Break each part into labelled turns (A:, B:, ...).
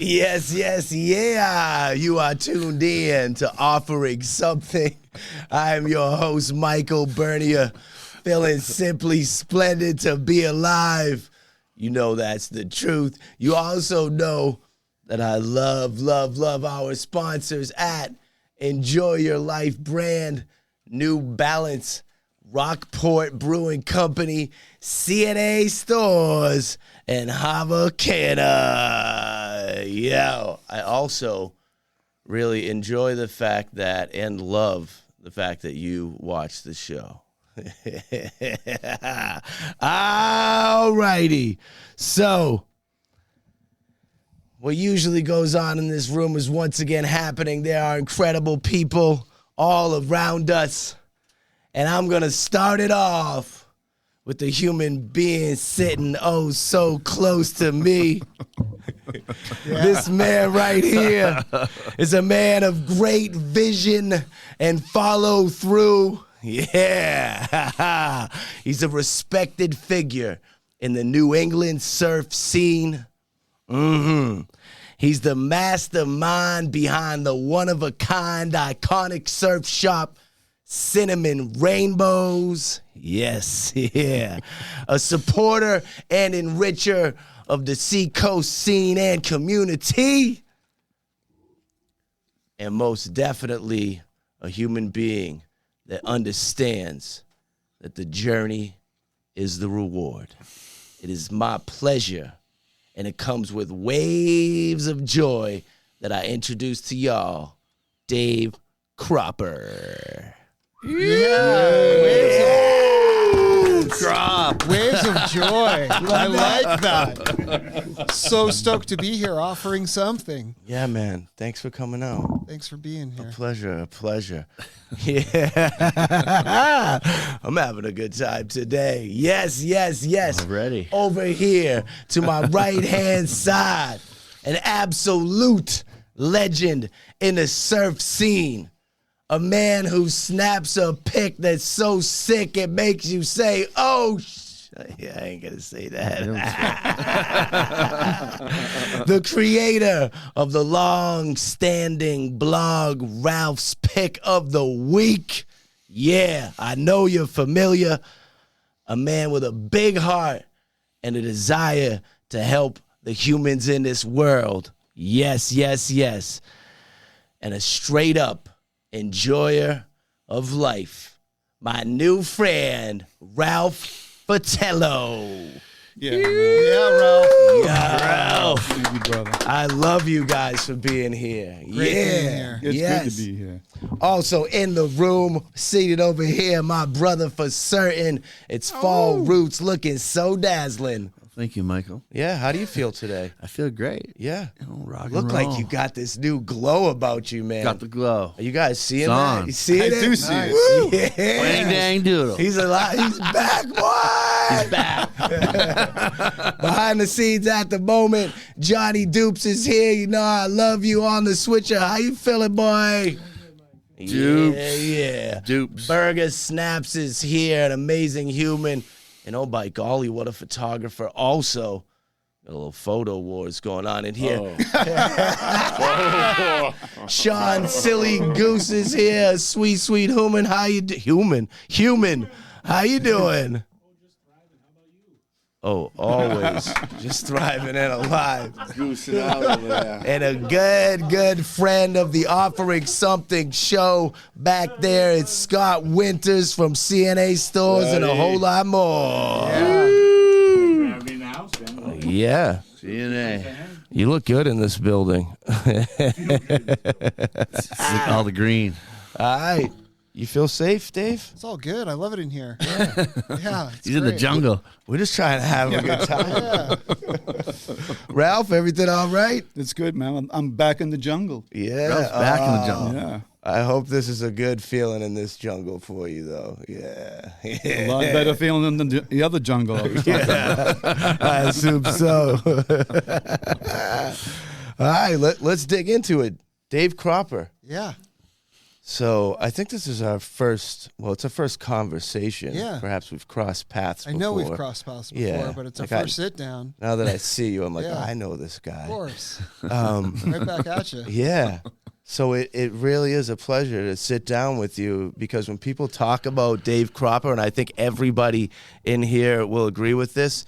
A: Yes, yes, yeah. You are tuned in to Offering Something. I am your host, Michael Bernier, feeling simply splendid to be alive. You know that's the truth. You also know that I love our sponsors at Enjoy Your Life brand, New Balance, Rockport Brewing Company, CNA Stores, and Havana. Yo, I also really enjoy the fact that and love the fact that you watch the show. All righty. So, what usually goes on in this room is once again happening. There are incredible people all around us. And I'm going to start it off with the human being sitting oh so close to me. This man right here is a man of great vision and follow through. Yeah. He's a respected figure in the New England surf scene. He's the mastermind behind the one-of-a-kind iconic surf shop, Cinnamon Rainbows. Yes, yeah. A supporter and enricher of the Seacoast scene and community. And most definitely a human being that understands that the journey is the reward. It is my pleasure, and it comes with waves of joy, that I introduce to y'all Dave Cropper.
B: Waves of joy. I like that. So stoked to be here offering something.
A: Yeah, man. Thanks for coming out.
B: Thanks for being here.
A: A pleasure. Yeah. I'm having a good time today. Yes.
C: Already.
A: Over here to my right-hand side, an absolute legend in the surf scene. A man who snaps a pic that's so sick it makes you say, oh, yeah, I ain't going to say that. The creator of the long-standing blog, Ralph's Pick of the Week. Yeah, I know you're familiar. A man with a big heart and a desire to help the humans in this world. Yes. And a straight-up enjoyer of life, my new friend, Ralph Fatello. Ralph.
D: Thank you, brother.
A: I love you guys for being here.
B: Great being here.
D: It's good to be here.
A: Also in the room, seated over here, my brother for certain. It's Fall Roots, looking so dazzling.
C: Thank you, Michael.
A: Yeah, how do you feel today?
C: I feel great.
A: Yeah.
C: Rock and
A: Look
C: roll.
A: like you got this new glow about you, man.
C: Got the glow.
A: Are you guys seeing
C: It's
A: that?
C: on.
A: You seeing it?
D: I do see it.
A: Woo! Yeah.
C: Dang, dang, doodle.
A: He's alive. He's back, boy.
C: He's back.
A: Behind the scenes at the moment, Johnny Dupes is here. You know I love you on the switcher. How you feeling, boy?
C: Dupes.
A: Yeah.
C: Dupes.
A: Burger Snaps is here, an amazing human. And oh, by golly, what a photographer also. Got a little photo wars going on in here. Sean Silly Goose is here. Sweet human. How you human. How you doing? Oh, always just thriving and alive.
C: Goosing out over there.
A: And a good friend of the Offering Something show back there. It's Scott Winters from CNA Stores and a whole lot more. Yeah.
C: CNA.
A: You look good in this building.
C: All the green.
A: All right. You feel safe, Dave?
B: It's all good. I love it in here. Yeah. It's
C: He's in the
B: great.
C: jungle.
A: We're just trying to have a good time. Ralph, everything all right?
D: It's good, man. I'm back in the jungle.
A: Yeah.
C: Ralph's back in the jungle.
D: Yeah.
A: I hope this is a good feeling in this jungle for you, though. Yeah.
D: A lot better feeling than the other jungle. I was talking about.
A: I assume so. All right, let's dig into it. Dave Cropper.
B: Yeah.
A: So I think this is our first, well, it's our first conversation.
B: Yeah.
A: Perhaps we've crossed paths
B: I
A: before.
B: know we've crossed paths before,
A: Yeah.
B: but it's
A: Like
B: our first sit down.
A: Now that I see you, I'm like,
B: Yeah.
A: I know this guy.
B: Of course.
A: Um,
B: Right back at you.
A: yeah. So it really is a pleasure to sit down with you, because when people talk about Dave Cropper, and I think everybody in here will agree with this,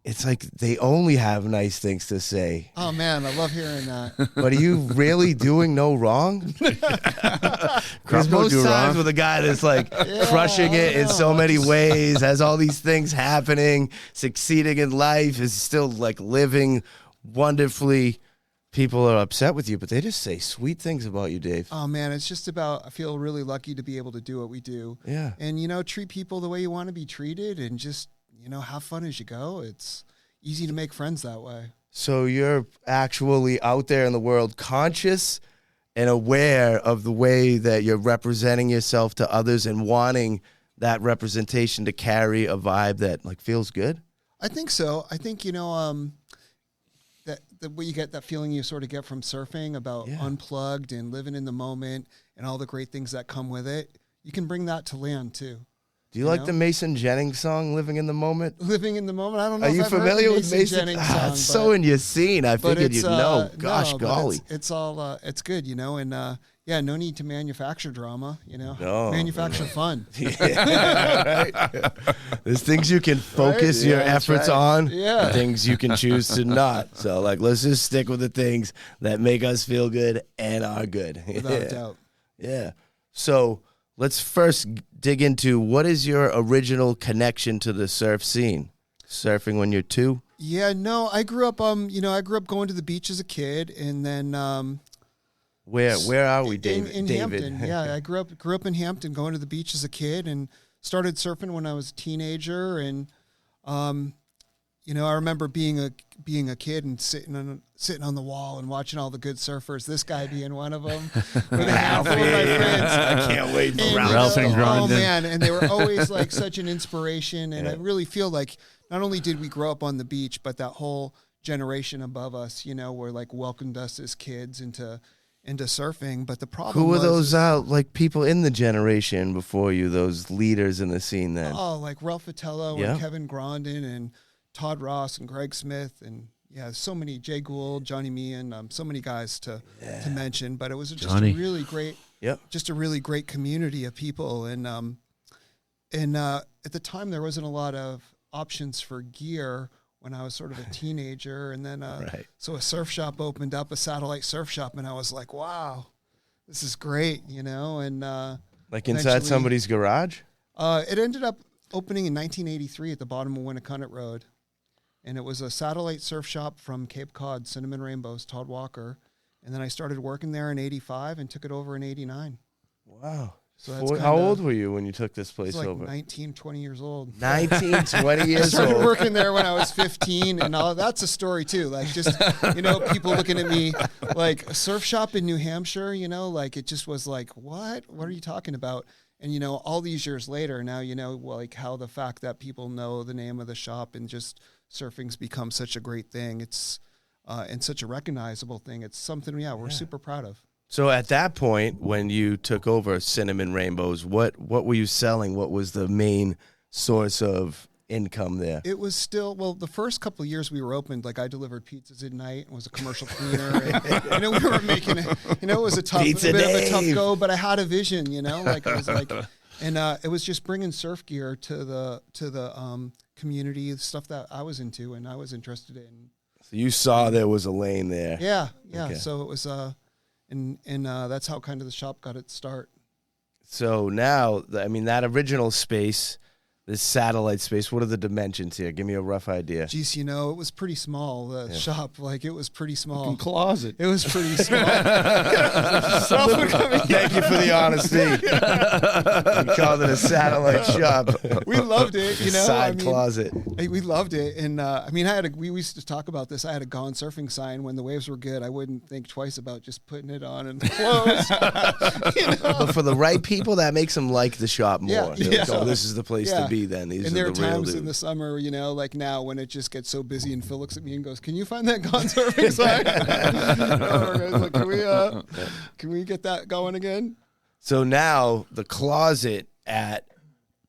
A: it's like they only have nice things to say.
B: Oh, man, I love hearing that.
A: But are you really doing no wrong? Because most
C: do
A: times
C: wrong.
A: with a guy that's like crushing it in so many ways, has all these things happening, succeeding in life, is still like living wonderfully. People are upset with you, but they just say sweet things about you, Dave.
B: Oh, man, it's just about, I feel really lucky to be able to do what we do.
A: Yeah.
B: And, treat people the way you want to be treated, and just, have fun as you go. It's easy to make friends that way.
A: So you're actually out there in the world, conscious and aware of the way that you're representing yourself to others and wanting that representation to carry a vibe that like feels good?
B: I think so. I think, that what you get, that feeling you sort of get from surfing about unplugged and living in the moment and all the great things that come with it, you can bring that to land too.
A: Do you like the Mason Jennings song, Living in the Moment?
B: Living in the moment. I don't know.
A: Are
B: if
A: you
B: I've heard
A: familiar
B: the
A: with Mason?
B: Jennings song,
A: It's so in your scene. I
B: but
A: figured
B: it's,
A: you'd know. Gosh,
B: no, but
A: golly.
B: it's all, it's good, and no need to manufacture drama,
A: No.
B: manufacture fun.
A: Yeah, right? There's things you can focus
B: Right?
A: your
B: Yeah, that's
A: efforts
B: right.
A: on,
B: Yeah.
A: and things you can choose to not. So, let's just stick with the things that make us feel good and are good.
B: Without a doubt.
A: Yeah. So let's first dig into, what is your original connection to the surf scene? Surfing when you're 2?
B: Yeah, no, I grew up, I grew up going to the beach as a kid, and then
A: Where are we, David?
B: in
A: David.
B: Hampton. Yeah, I grew up in Hampton, going to the beach as a kid, and started surfing when I was a teenager. And I remember being a kid and sitting on the wall and watching all the good surfers. This guy being one of them. With a handful of my friends.
A: I can't wait for
B: And,
C: Ralph and
B: oh
C: Grondin.
B: man, and they were always like such an inspiration. And I really feel like not only did we grow up on the beach, but that whole generation above us, were like welcomed us as kids into surfing. But the problem
A: Who were
B: was,
A: those people in the generation before you, those leaders in the scene then?
B: Oh, like Ralph Fatello
A: Yeah.
B: and Kevin Grondin and Todd Ross and Greg Smith and so many, Jay Gould, Johnny Meehan, so many guys to mention. But it was just
C: Johnny.
B: a really great, just a really great community of people. And at the time there wasn't a lot of options for gear when I was sort of a teenager. And then so a surf shop opened up, a satellite surf shop, and I was like, wow, this is great, And
A: Like inside
B: eventually-
A: somebody's garage?
B: it ended up opening in 1983 at the bottom of Winnicott Road. And it was a satellite surf shop from Cape Cod, Cinnamon Rainbows, Todd Walker. And then I started working there in 85 and took it over in 89.
A: Wow.
B: So that's
A: How
B: kinda-
A: old were you when you took this
B: I
A: place
B: was like
A: over?
B: 19, 20 years old.
A: 19, 20
B: I
A: years
B: started
A: old.
B: working there when I was 15, and all that's a story too. Like just, people looking at me like a surf shop in New Hampshire, like it just was like, what are you talking about? And, all these years later now, like how the fact that people know the name of the shop and just surfing's become such a great thing. It's, and such a recognizable thing. It's something, we're super proud of.
A: So at that point, when you took over Cinnamon Rainbows, what were you selling? What was the main source of income there?
B: It was still, the first couple of years we were open, like I delivered pizzas at night and was a commercial cleaner. And, we were making it, it was a bit of a tough go, but I had a vision, like it was like, and it was just bringing surf gear to the community, stuff that I was into and I was interested in.
A: So you saw there was a lane there.
B: Yeah.
A: Okay.
B: So it was, and that's how kind of the shop got its start.
A: So now, that original space, this satellite space, what are the dimensions here? Give me a rough idea.
B: Geez, it was pretty small, the shop. Like, it was pretty small.
D: Closet.
B: It was pretty small.
A: Thank you for the honesty. We called it a satellite shop.
B: We loved it,
A: Side closet.
B: We loved it. And, we used to talk about this. I had a Gone Surfing sign. When the waves were good, I wouldn't think twice about just putting it on and close.
A: But for the right people, that makes them like the shop more.
B: Yeah.
A: They're like,
B: Yeah.
A: oh, this is the place to be. be then. These
B: And
A: are
B: there are
A: the real
B: times in
A: dudes.
B: the summer, like now when it just gets so busy and Phil looks at me and goes, "Can you find that gone surfing sign?" Like, can we get that going again?
A: So now the closet at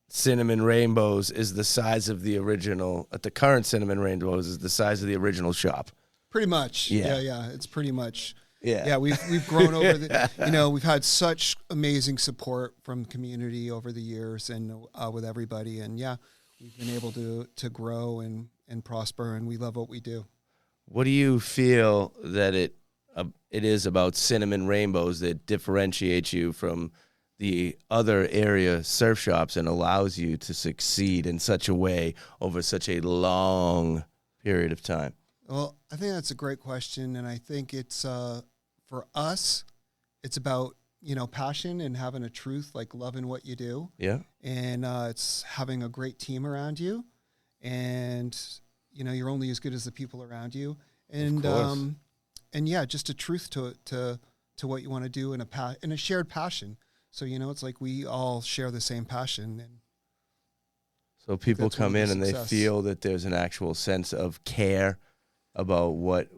A: Cinnamon Rainbows is the size of the original. At the current Cinnamon Rainbows is the size of the original shop.
B: Pretty much.
A: Yeah.
B: Yeah. It's pretty much.
A: Yeah.
B: Yeah, we've grown over the, we've had such amazing support from the community over the years and with everybody. And yeah, we've been able to grow and prosper, and we love what we do.
A: What do you feel that it is about Cinnamon Rainbows that differentiates you from the other area surf shops and allows you to succeed in such a way over such a long period of time?
B: Well, I think that's a great question. And I think it's, for us, it's about, passion and having a truth, like loving what you do.
A: Yeah.
B: And it's having a great team around you. And, you're only as good as the people around you. And, and yeah, just a truth to what you want to do and a shared passion. So, it's like we all share the same passion. And
A: So people
B: that's one
A: come
B: of
A: in
B: the
A: and they
B: success.
A: feel that there's an actual sense of care about what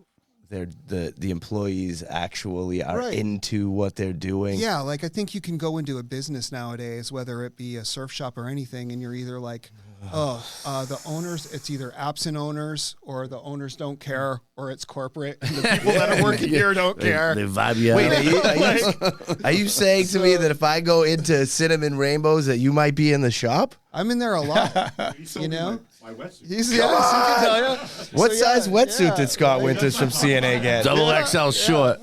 A: the employees actually are
B: Right.
A: into what they're doing.
B: yeah, like I think you can go into a business nowadays, whether it be a surf shop or anything, and you're either like, the owners, it's either absent owners or the owners don't care, or it's corporate and the people that are working here don't care.
C: They vibe you
A: Wait,
C: out.
A: are you saying to me that if I go into Cinnamon Rainbows that you might be in the shop?
B: I'm in there a lot,
E: You know? My wetsuit.
B: He's he can tell you.
A: What
B: So,
A: size
B: yeah,
A: wetsuit
B: yeah,
A: did Scott
B: right.
A: Winters from CNA get?
C: Double XL short.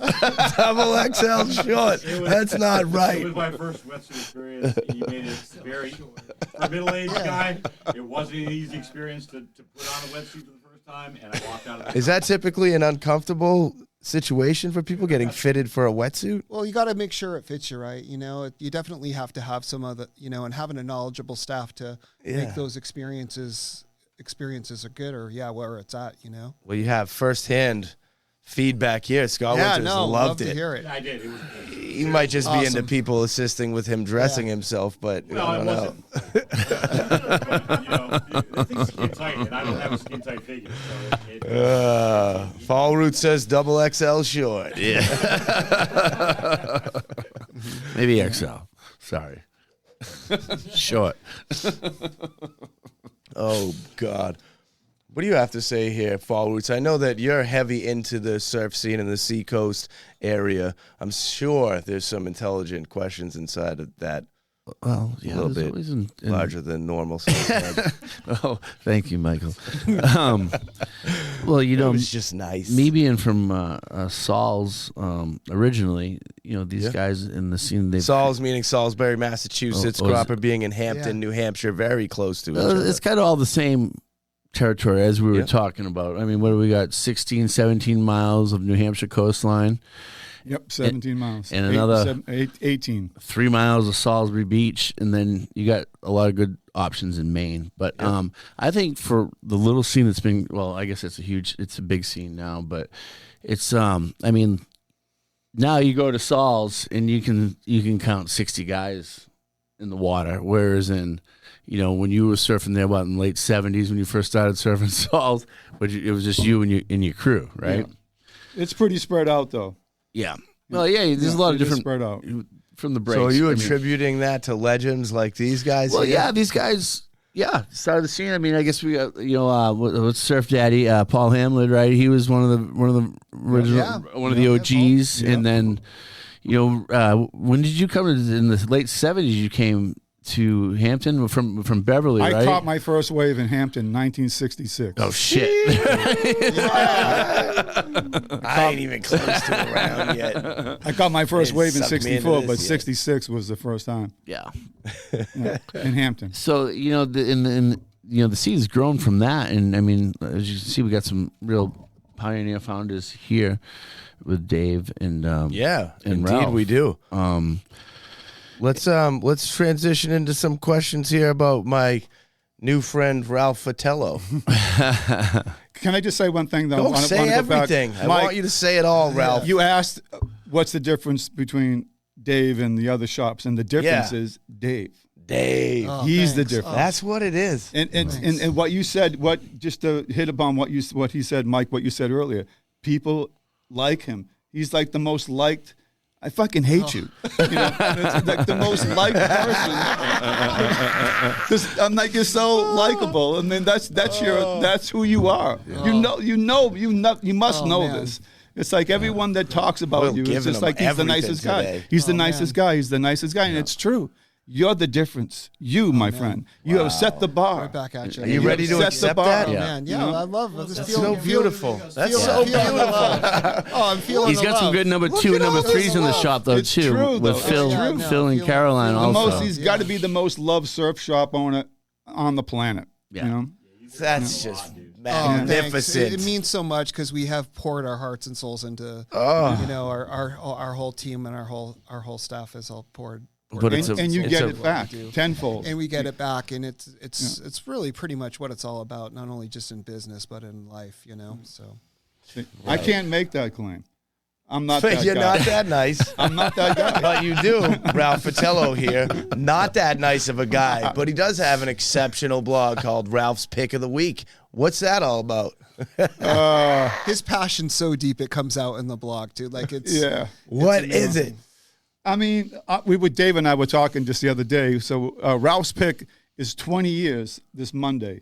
A: Double XL short. That's not
E: It
A: right.
E: was my first wetsuit experience. He made it very, for a middle-aged guy, it wasn't an easy experience to put on a wetsuit for the first time, and I walked out of the
A: Is that typically an uncomfortable situation for people getting fitted for a wetsuit?
B: Well, you got to make sure it fits you right. You definitely have to have some of the, and having a knowledgeable staff to make those experiences are good, or where it's at.
A: Well, you have firsthand feedback here. Scott Winters
B: love
A: loved
B: to
A: it.
B: hear it.
E: I did. It was
A: He might just be into
B: Awesome.
A: people assisting with him dressing himself, but
E: well,
A: I
E: it
A: don't know.
E: wasn't. The thing's skin tight, and I don't have a skin tight figure. So
A: Fall Root says double XL short.
C: Yeah. Maybe XL. Sorry. Short.
A: Oh, God. What do you have to say here, Fall Roots? I know that you're heavy into the surf scene in the Seacoast area. I'm sure there's some intelligent questions inside of that.
C: Well, yeah,
A: A little
C: there's
A: bit
C: always in
A: larger than normal. Size.
C: Oh, thank you, Michael. Well,
A: It was just nice.
C: me being from Saul's originally, these guys in the scene, they've
A: Saul's meaning Salisbury, Massachusetts.
C: Oh, is
A: Cropper being in Hampton, New Hampshire, very close to each other.
C: it's kind of all the same territory as we were
A: Yeah.
C: talking about. I mean, what do we got? 16, 17 miles of New Hampshire coastline,
D: Yep, 17 miles.
C: and another
D: 18.
C: 3 miles of Salisbury Beach, and then you got a lot of good options in Maine. But I think for the little scene that's been, well, I guess it's a big scene now, but it's now you go to Saul's and you can count 60 guys in the water, whereas in when you were surfing there, in the late 70s when you first started surfing Saul's, but it was just you and your crew, right?
D: Yeah. It's pretty spread out, though.
C: Yeah. Well, yeah, there's a lot of
D: it is
C: different
D: spread out.
C: from the breaks.
A: So are you
C: I mean-
A: attributing that to legends like these guys?
C: Well,
A: here?
C: yeah, these guys, started the scene. I mean, I guess we got what's Surf Daddy, Paul Hamlin, right? He was one of the original, one of the OGs, and then when did you come in the late 70s? You came to Hampton from Beverly, right?
D: I caught my first wave in Hampton, 1966.
C: Oh shit!
A: I ain't even close to around yet.
D: I got my first
A: They
D: wave in
A: sucked me into
D: 64,
A: this,
D: but
A: yeah.
D: 66 was the first time
C: Yeah.
D: in Hampton.
C: So the scene's grown from that, and I mean, as you can see, we got some real pioneer founders here with Dave and
A: Yeah,
C: and
A: indeed
C: Ralph.
A: we do. Let's transition into some questions here about my new friend Ralph Fatello.
D: Can I just say one thing, though?
A: Don't say
D: wanna go back.
A: everything. I
D: Mike,
A: want you to say it all, Ralph.
D: You asked what's the difference between Dave and the other shops, and the difference is Dave.
A: Dave.
B: Oh,
D: He's the
B: thanks.
D: difference.
A: That's what it is.
D: And what you said, just to hit upon what he said, Mike, what you said earlier, people like him. He's like the most liked. I fucking hate you. You know, it's like the most liked person. I'm like, you're so likable. I mean, that's who you are. You must know
B: man.
D: this. It's like everyone that talks about
A: We're
D: you is
A: giving
D: just
A: him
D: like he's the
A: everything
D: nicest guy.
A: today.
D: He's the nicest guy. He's the nicest guy, and it's true. You're the difference. You, my friend. You have set the bar.
B: Right back at you.
A: Are you ready to
D: set the
A: accept
D: bar.
A: that?
B: Oh,
C: Yeah.
B: man. Yeah, I love this.
A: That's so beautiful. That's so
B: Feeling the
A: beautiful.
B: love. Oh, I'm feeling
C: He's
B: the
C: got some
B: love.
C: good number
B: Look
C: 2
B: at
C: and number
B: all this
C: 3s in the
B: love.
C: shop though
D: It's
C: too,
D: true,
C: with
D: though.
C: Phil,
B: Yeah, no,
C: Phil and
B: feeling-
C: Caroline
B: feeling
C: also.
D: He's got to be the most loved surf shop owner on the planet.
C: Yeah.
D: You know?
A: That's just
B: Oh, thanks.
A: magnificent.
B: It means so much because we have poured our hearts and souls into, you know, our whole team and our whole staff is all poured.
C: But it's
D: And you
C: it's
D: get
C: a-
D: it back tenfold.
B: And we get it back, and it's really pretty much what it's all about, not only just in business but in life, you know. So
D: I can't make that claim. I'm not that
A: You're
D: guy.
A: not that nice.
D: I'm not that guy.
A: But you do, Ralph Fatello here. Not that nice of a guy, but he does have an exceptional blog called Ralph's Pick of the Week. What's that all about?
B: his passion's so deep it comes out in the blog too. Like it's
D: Yeah.
A: What is it?
D: I mean, Dave and I were talking just the other day. So Ralph's Pick is 20 years this Monday.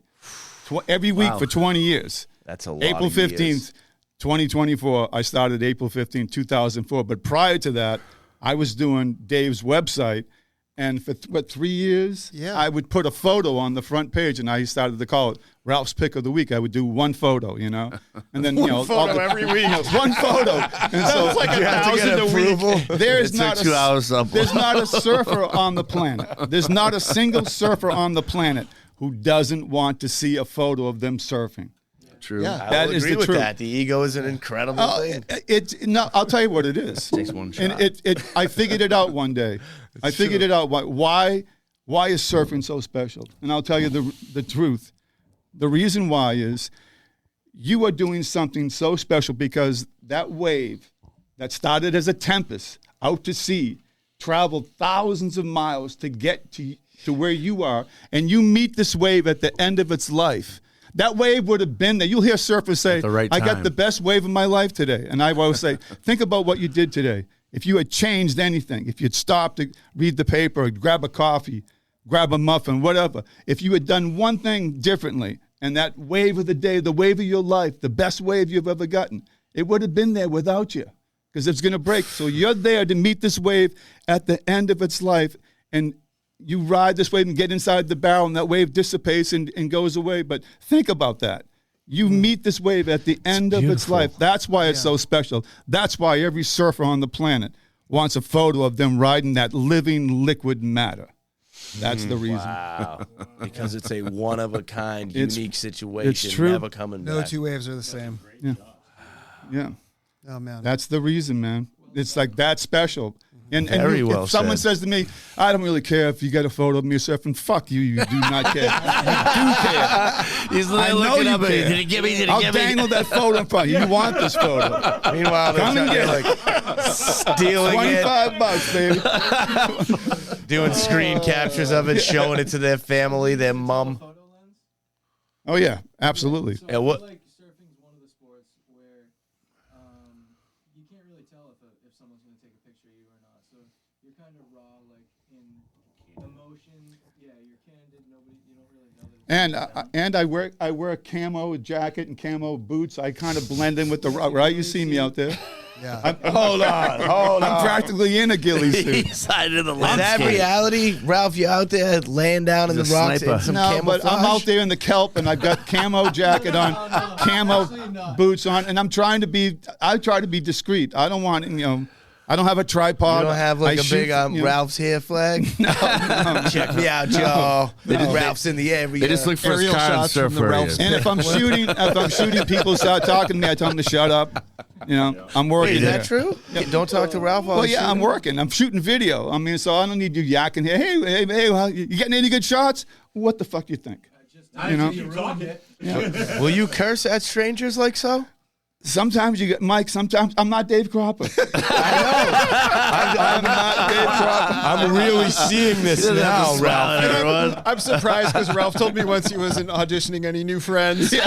D: Every week for 20 years.
A: That's a lot.
D: April
A: of years.
D: 15th, 2024. I started April 15th, 2004. But prior to that, I was doing Dave's website. And for 3 years,
B: Yeah.
D: I would put a photo on the front page, and I started to call it Ralph's Pick of the Week. I would do one photo, you know, and then
A: every week.
D: one photo, and so
A: like
D: you have to get
A: 1,000 a week.
D: approval. There's
C: It
D: not
C: took 2 hours to upload.
D: There's not a surfer on the planet. There's not a single surfer on the planet who doesn't want to see a photo of them surfing.
C: True.
B: Yeah.
A: I
D: That
A: will
D: is
A: agree
D: the
A: with
D: truth.
A: that. The ego is an incredible thing.
D: I'll tell you what it is.
C: Takes one shot.
D: And I figured it out one day. I figured it out. Why is surfing so special? And I'll tell you the truth. The reason why is you are doing something so special because that wave that started as a tempest out to sea traveled thousands of miles to get to where you are, and you meet this wave at the end of its life. That wave would have been there. You'll hear surfers say,
C: the right
D: I got
C: time.
D: the best wave of my life today. And I always say, think about what you did today. If you had changed anything, if you'd stopped to read the paper, grab a coffee, grab a muffin, whatever, if you had done one thing differently, and that wave of the day, the wave of your life, the best wave you've ever gotten, it would have been there without you because it's going to break. So you're there to meet this wave at the end of its life, and you ride this wave and get inside the barrel, and that wave dissipates and goes away. But think about that. You meet this wave at the end of its life. That's why it's so special. That's why every surfer on the planet wants a photo of them riding that living liquid matter. That's the reason.
A: Wow. Because it's a one-of-a-kind,
D: It's-
A: unique situation.
D: it's true.
A: Never coming
B: no
A: back.
B: two waves are the same.
D: Yeah.
B: Oh man.
D: That's the reason, man. It's like that special. And
A: Very
D: if
A: well
D: someone
A: said.
D: says to me, I don't really care if you get a photo of me surfing, fuck you, you do not care. You do care.
C: He's
D: I know
C: looking
D: you
C: up at
D: care.
C: it. Did he give me? Did he
D: I'll
C: give me?
D: dangle that photo in front of you. You want this photo.
A: Meanwhile,
D: Come and
A: they're
D: get
A: like stealing it,
D: $25, baby.
A: doing screen captures of it, showing it to their family, their mom.
D: Oh, yeah, absolutely.
A: Yeah, what?
F: Like surfing's one of the sports where you can't really tell if someone's going to take a picture of you or not. So you're kind of raw, like in emotion. Yeah, you're candid. You don't really know that.
D: And I wear a camo jacket and camo boots. I kind of blend in with the rock, right? You see me out there.
B: Yeah.
A: Hold on.
D: I'm practically in a ghillie suit.
C: He's side of the
A: Is that
C: landscape.
A: reality, Ralph? You out there laying down in the
C: He's a
A: rocks
C: sniper.
A: in some
D: No,
A: camouflage?
D: but I'm out there in the kelp, and I've got camo jacket on, camo boots on, and I try to be discreet. I don't want, I don't have a tripod.
A: You don't have like
D: I
A: a
D: shoot,
A: big Ralph's hair flag? No. Check me out, y'all. Ralph's in the area.
C: They just look for his
B: Aerial
C: car and
B: shots from
C: surf
B: the
C: where he
B: Ralph's.
C: is.
D: And if I'm shooting, people start talking to me. I tell them to shut up. I'm working.
A: Wait, is
D: there.
A: that true? Don't talk to Ralph while
D: Well,
A: he's
D: yeah, I'm
A: shooting?
D: working. I'm shooting video. I mean, so I don't need you yakking here. Hey, well, you getting any good shots? What the fuck you think?
E: You know, keep talking.
A: Will you curse at strangers like so?
D: Sometimes you get Mike. Sometimes I'm not Dave Cropper. I'm not Dave Cropper.
A: I'm really seeing this now, Ralph.
C: Everyone.
B: I'm surprised because Ralph told me once he wasn't auditioning any new friends. So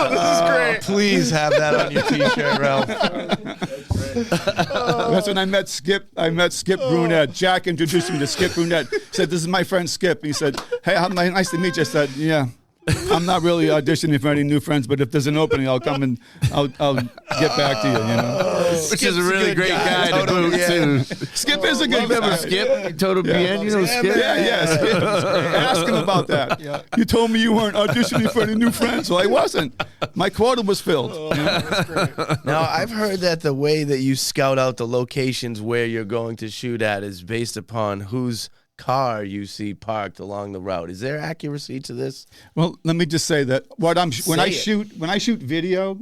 B: this is great.
A: Please have that on your T-shirt, Ralph.
D: That's when I met Skip. I met Skip Brunette. Jack introduced me to Skip Brunette. He said, "This is my friend Skip." He said, "Hey, nice to meet you." I said, "Yeah. I'm not really auditioning for any new friends, but if there's an opening, I'll come and I'll get back to you." You know,
C: Which is a really great guy to boot too.
D: Skip is a good
C: Remember
D: guy.
C: Skip? Total BN, you know Skip?
D: Yeah. Skip. Ask him about that.
B: Yeah.
D: You told me you weren't auditioning for any new friends. Well, I wasn't. My quota was filled.
A: Now, I've heard that the way that you scout out the locations where you're going to shoot at is based upon whose car you see parked along the route. Is there accuracy to this?
D: Well, let me just say that when I
A: Say
D: shoot video,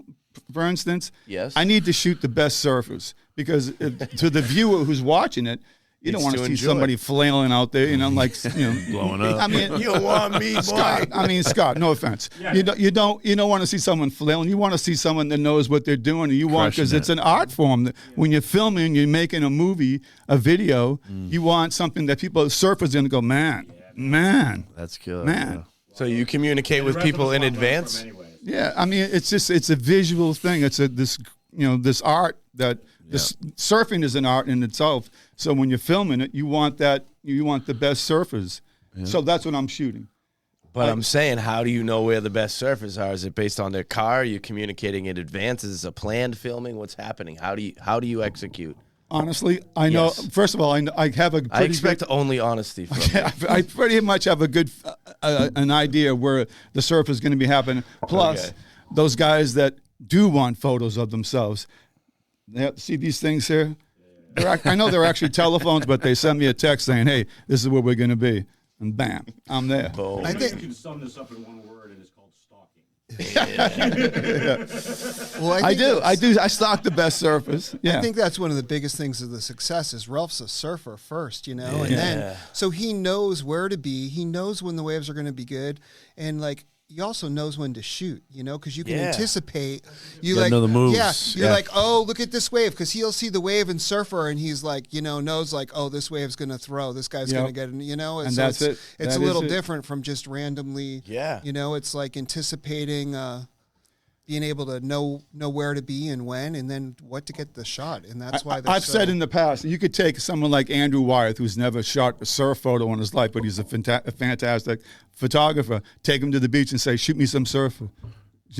D: for instance,
A: Yes.
D: I need to shoot the best surfers because to the viewer who's watching it, you don't
A: It's
D: want
A: to
D: to see
A: enjoy.
D: somebody flailing out there, like
C: Blowing up.
D: I mean,
A: You want me, boy?
D: Scott. No offense.
E: Yeah.
D: You don't want to see someone flailing. You want to see someone that knows what they're doing. And you want because
C: Crushing
D: it's
C: it.
D: an art form. That when you're filming, you're making a movie, a video. You want something that surfers going to go, man.
C: That's killer.
D: Man.
A: So you communicate with
E: The rest of
A: people
E: us
A: in
E: won't learn
A: advance?
E: from anyways.
D: Yeah, I mean, it's a visual thing. It's this art that this surfing is an art in itself. So when you're filming it, you want the best surfers. So that's what I'm shooting.
A: But I'm saying, how do you know where the best surfers are? Is it based on their car? Are you communicating in advance? Is it a planned filming? What's happening? How do you execute?
D: Honestly, I know.
A: Yes.
D: First of all, I have a.
A: I expect only honesty from you.
D: I pretty much have a good an idea where the surf is going to be happening. Plus,
A: Okay.
D: those guys that do want photos of themselves, see these things here. I know they're actually telephones, but they send me a text saying, "Hey, this is where we're going to be," and bam, I'm there.
A: Boom.
B: I think-
E: You can sum this up in one word, and it's called stalking.
B: Well,
D: I
B: think
D: do.
B: that's-
D: I stalk the best surfers. Yeah.
B: I think that's one of the biggest things of the success is Ralph's a surfer first, and then so he knows where to be. He knows when the waves are going to be good, and he also knows when to shoot, because you can
A: Yeah.
B: anticipate. You
C: Gotta know the moves.
B: Yeah, you're
C: Yeah.
B: like, oh, look at this wave, because he'll see the wave and surfer, and he's like, knows oh, this wave's gonna throw, this guy's
D: Yep.
B: gonna get, and
D: And
B: so
D: that's it.
B: It's
D: That
B: a little
D: is it.
B: different from just randomly.
A: Yeah.
B: It's like anticipating. Being able to know where to be and when, and then what to get the shot, and that's why
D: I've said in the past, you could take someone like Andrew Wyeth, who's never shot a surf photo in his life, but he's a fantastic photographer. Take him to the beach and say, "Shoot me some surf.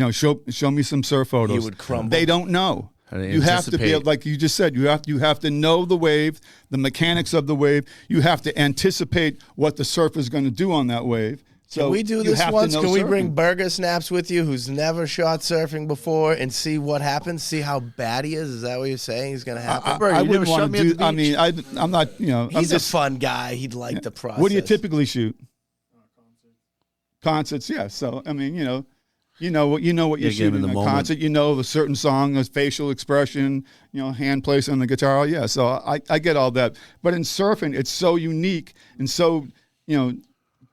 D: Show me some surf photos."
A: He would crumble.
D: They don't know.
C: How do they
D: You have to be
C: anticipate?
D: like you just said. You have to know the wave, the mechanics of the wave. You have to anticipate what the surfer is going to do on that wave. So
A: Can we do
D: you
A: this
D: have to
A: once?
D: know
A: Can we
D: surfing.
A: bring Burger Snaps with you, who's never shot surfing before, and see what happens? See how bad he is? Is that what you're saying is going to happen?
C: Bro,
D: I
C: you
D: wouldn't
C: never shot
D: want
C: me
D: to
C: at
D: do.
C: the
D: I
C: beach?
D: mean, I'm not. I'm
A: He's
D: just.
A: a fun guy. He'd like the process.
D: What do you typically shoot? Concerts, yeah. So I mean, you know what you're
C: get him in
D: shooting
C: the
D: in a
C: moment.
D: concert. You know a certain song, a facial expression, hand placement on the guitar. Yeah, so I get all that. But in surfing, it's so unique and so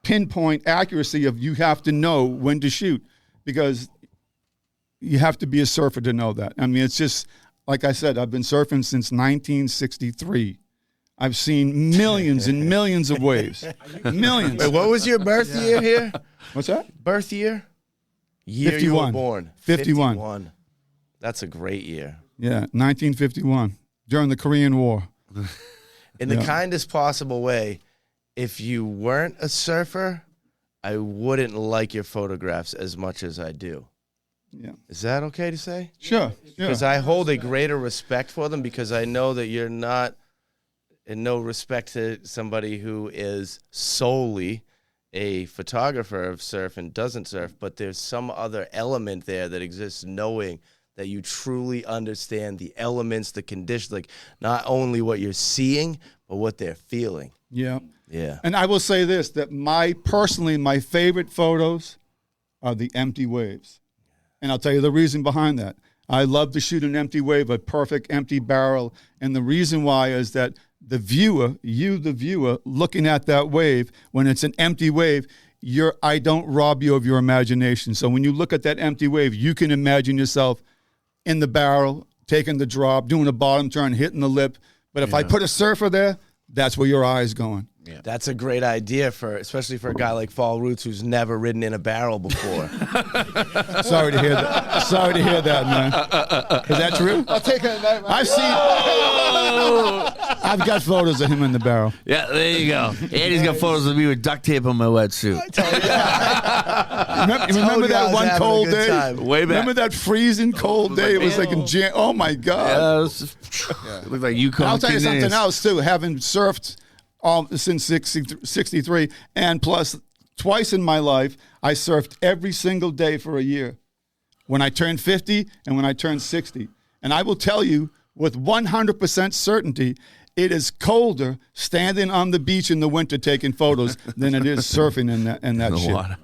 D: pinpoint accuracy of you have to know when to shoot because you have to be a surfer to know that. I mean, it's just like I said. I've been surfing since 1963. I've seen millions and millions of waves. Millions.
A: Wait, what was your birth year here?
D: What's that?
A: Birth year? Year you were
D: 51.
A: born.
D: 51.
A: That's a great year.
D: Yeah, 1951 during the Korean War.
A: In the
D: Yeah.
A: kindest possible way, if you weren't a surfer, I wouldn't like your photographs as much as I do.
D: Yeah,
A: Is that okay to say?
D: sure. Yeah.
A: Because I hold a greater respect for them because I know that you're not, in no respect to somebody who is solely a photographer of surf and doesn't surf, but there's some other element there that exists knowing that you truly understand the elements, the conditions, like not only what you're seeing, but what they're feeling.
D: Yeah.
A: Yeah.
D: And I will say this, that my favorite photos are the empty waves. And I'll tell you the reason behind that. I love to shoot an empty wave, a perfect empty barrel. And the reason why is that the viewer, the viewer, looking at that wave, when it's an empty wave, I don't rob you of your imagination. So when you look at that empty wave, you can imagine yourself in the barrel, taking the drop, doing a bottom turn, hitting the lip. But if I put a surfer there, that's where your eye is going.
A: Yeah. That's a great idea especially for a guy like Fall Roots who's never ridden in a barrel before.
D: Sorry to hear that. Sorry to hear that, man. Is that true?
B: I'll take it.
D: I've got photos of him in the barrel.
C: Yeah, there you go. And he's got photos of me with duct tape on my wetsuit.
D: Remember that one cold day?
A: Time.
C: Way back.
D: Remember that freezing cold day? It was like in Jan. Oh my God!
C: It looked like Yukon.
D: I'll tell you something else too. Having surfed since 63, and plus twice in my life, I surfed every single day for a year. When I turned 50 and when I turned 60, and I will tell you with 100% certainty, it is colder standing on the beach in the winter taking photos than it is surfing in that shit.
C: Water.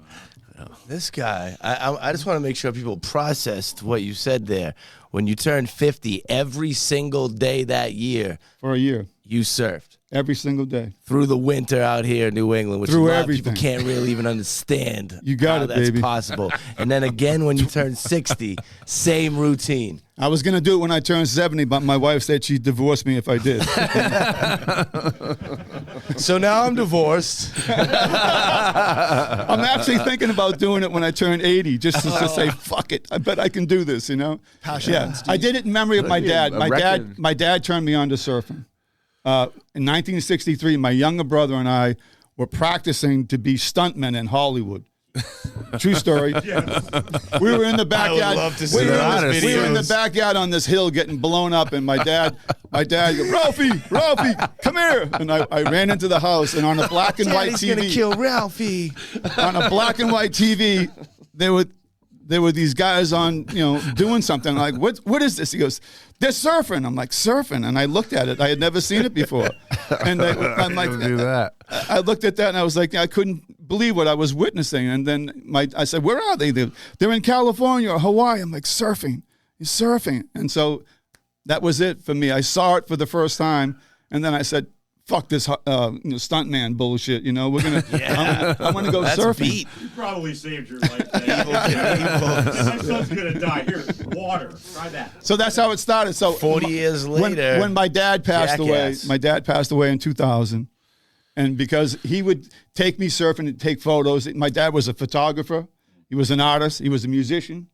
A: This guy, I just want to make sure people processed what you said there. When you turned 50, every single day that year,
D: For a year,
A: you surfed
D: every single day.
A: through the winter out here in New England, which
D: Through
A: a lot
D: everything.
A: of people can't really even understand.
D: You got
A: how
D: it,
A: that's
D: baby.
A: possible. And then again, when you turn 60, same routine.
D: I was going to do it when I turned 70, but my wife said she'd divorce me if I did.
A: So now I'm divorced.
D: I'm actually thinking about doing it when I turn 80, just to say, fuck it. I bet I can do this, you know?
B: Passion.
D: Yeah. I did it in memory of my dad. My dad turned me on to surfing. In 1963, my younger brother and I were practicing to be stuntmen in Hollywood. True story. We were in the backyard.
A: I would love to see
D: we were
A: those
D: we were in the
A: videos.
D: backyard on this hill getting blown up, and my dad goes, Ralphie, come here. And I ran into the house, and on a black and white
A: Daddy's gonna
D: TV,
A: kill Ralphie.
D: on a black and white TV, there were these guys on, doing something. I'm like, what is this? He goes, they're surfing. I'm like, surfing. And I looked at it. I had never seen it before. And I'm like,
C: do that.
D: I looked at that and I was like, I couldn't believe what I was witnessing. And then I said, where are they? They're in California or Hawaii. I'm like, surfing. He's surfing. And so that was it for me. I saw it for the first time. And then I said, fuck this stuntman bullshit. We're gonna. I'm gonna go
A: That's
D: surfing.
A: beat.
E: You probably saved your life. My son's gonna die. Here, water. Try that.
D: So that's how it started. So
A: 40 years later,
D: when my dad passed
A: jackass.
D: away, my dad passed away in 2000, and because he would take me surfing and take photos. My dad was a photographer. He was an artist. He was a musician,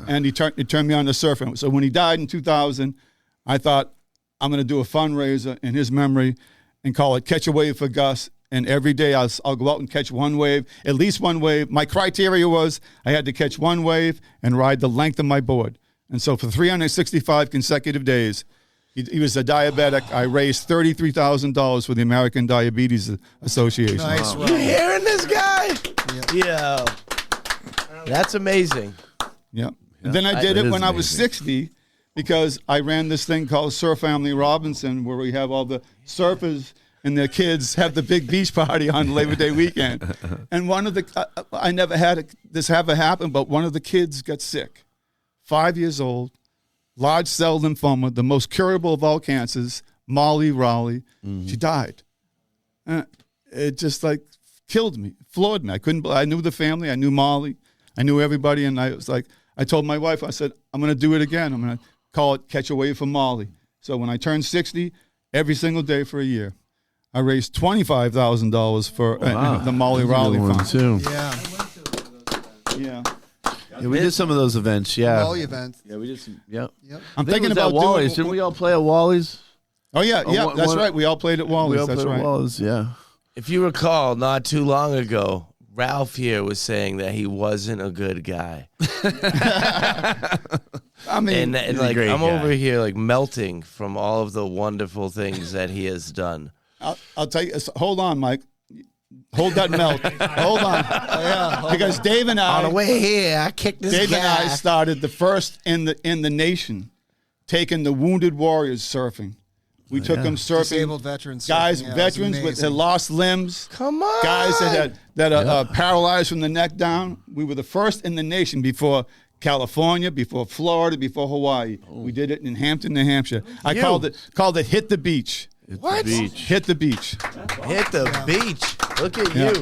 D: and he turned me on to surfing. So when he died in 2000, I thought, I'm going to do a fundraiser in his memory and call it Catch a Wave for Gus. And every day I'll go out and catch one wave, at least one wave. My criteria was I had to catch one wave and ride the length of my board. And so for 365 consecutive days, he was a diabetic. I raised $33,000 for the American Diabetes Association.
B: Nice.
A: You hearing this guy? Yeah. That's amazing.
D: Yeah. And then I did it when I was 60 because I ran this thing called Surf Family Robinson where we have all the surfers and their kids have the big beach party on Labor Day weekend. And one of the, I never had this ever happen, but one of the kids got sick. 5 years old, large cell lymphoma, the most curable of all cancers, Molly Rowley. She died. It just like killed me, floored me. I knew the family, I knew Molly, I knew everybody. And I was like, I told my wife, I said, I'm going to do it again. I'm going to call it Catch a Wave for Molly. So when I turned 60, every single day for a year, I raised $25,000 for the Molly Rowley Fund.
C: Too.
B: Yeah.
D: Yeah.
C: Yeah, we did some of those events. Yeah.
B: All events.
C: Yeah, we did some. Yep.
B: Yep.
D: I'm
C: I think
D: thinking
C: it was
D: about
C: at Wally's.
D: doing.
C: Didn't we all play at Wally's?
D: Oh yeah, yeah,
C: one-
D: that's
C: one-
D: right. We all played at Wally's.
C: We all
D: That's
C: played
D: right.
C: at Wally's. Yeah.
A: If you recall, not too long ago, Ralph here was saying that he wasn't a good guy.
D: I mean,
A: And
C: a
A: like
C: great
A: I'm
C: guy.
A: over here like melting from all of the wonderful things that he has done.
D: I'll tell you. Hold on, Mike. Hold that melt. Hold on. Yeah, because Dave and
A: On
D: I,
A: the way here, I kicked this
D: Dave
A: guy.
D: and I started the first in the nation, taking the wounded warriors surfing. We took them surfing.
B: Disabled veterans.
D: Guys,
B: surfing. Yeah, it was
D: veterans with
B: amazing.
D: had lost limbs.
A: Come on.
D: Guys that are paralyzed from the neck down. We were the first in the nation before California, before Florida, before Hawaii. We did it in Hampton, New Hampshire. I called it Hit the Beach.
A: What?
C: Beach.
D: Hit the beach.
A: Hit the beach. Look at
D: Yeah.
A: you.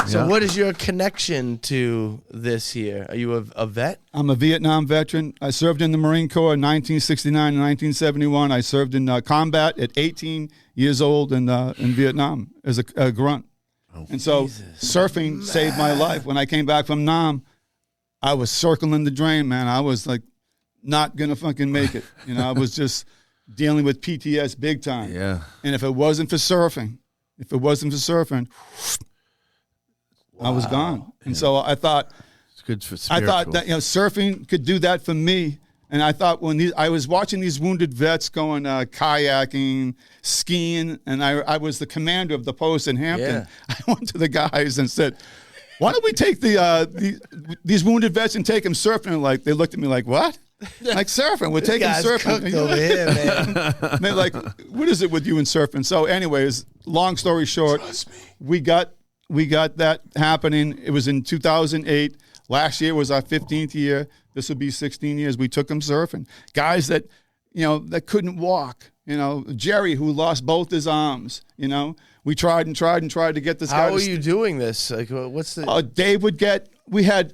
A: So
C: Yeah.
A: what is your connection to this here? Are you a vet?
D: I'm a Vietnam veteran. I served in the Marine Corps in 1969 and 1971. I served in combat at 18 years old in Vietnam as a grunt. And so surfing saved my life. When I came back from Nam, I was circling the drain, man. I was like not going to fucking make it. You know, I was just dealing with PTS big time.
C: Yeah.
D: And if it wasn't for surfing, I was gone. And so I thought,
C: It's good for
D: I
C: spiritual.
D: thought that surfing could do that for me. And I thought when I was watching these wounded vets going kayaking, skiing, and I was the commander of the post in Hampton.
A: Yeah.
D: I went to the guys and said, "Why don't we take these wounded vets and take them surfing?" And like they looked at me like, "What?" Like surfing? We're taking
A: Guy's
D: surfing.
A: cooked over here, man.
D: And they're like, "What is it with you and surfing?" So, anyways, long story short, we got that happening. It was in 2008. Last year was our 15th year. This would be 16 years. We took them surfing. Guys that, that couldn't walk. Jerry, who lost both his arms. We tried to get this guy.
A: How are you doing this? Like, what's the?
D: Dave would we had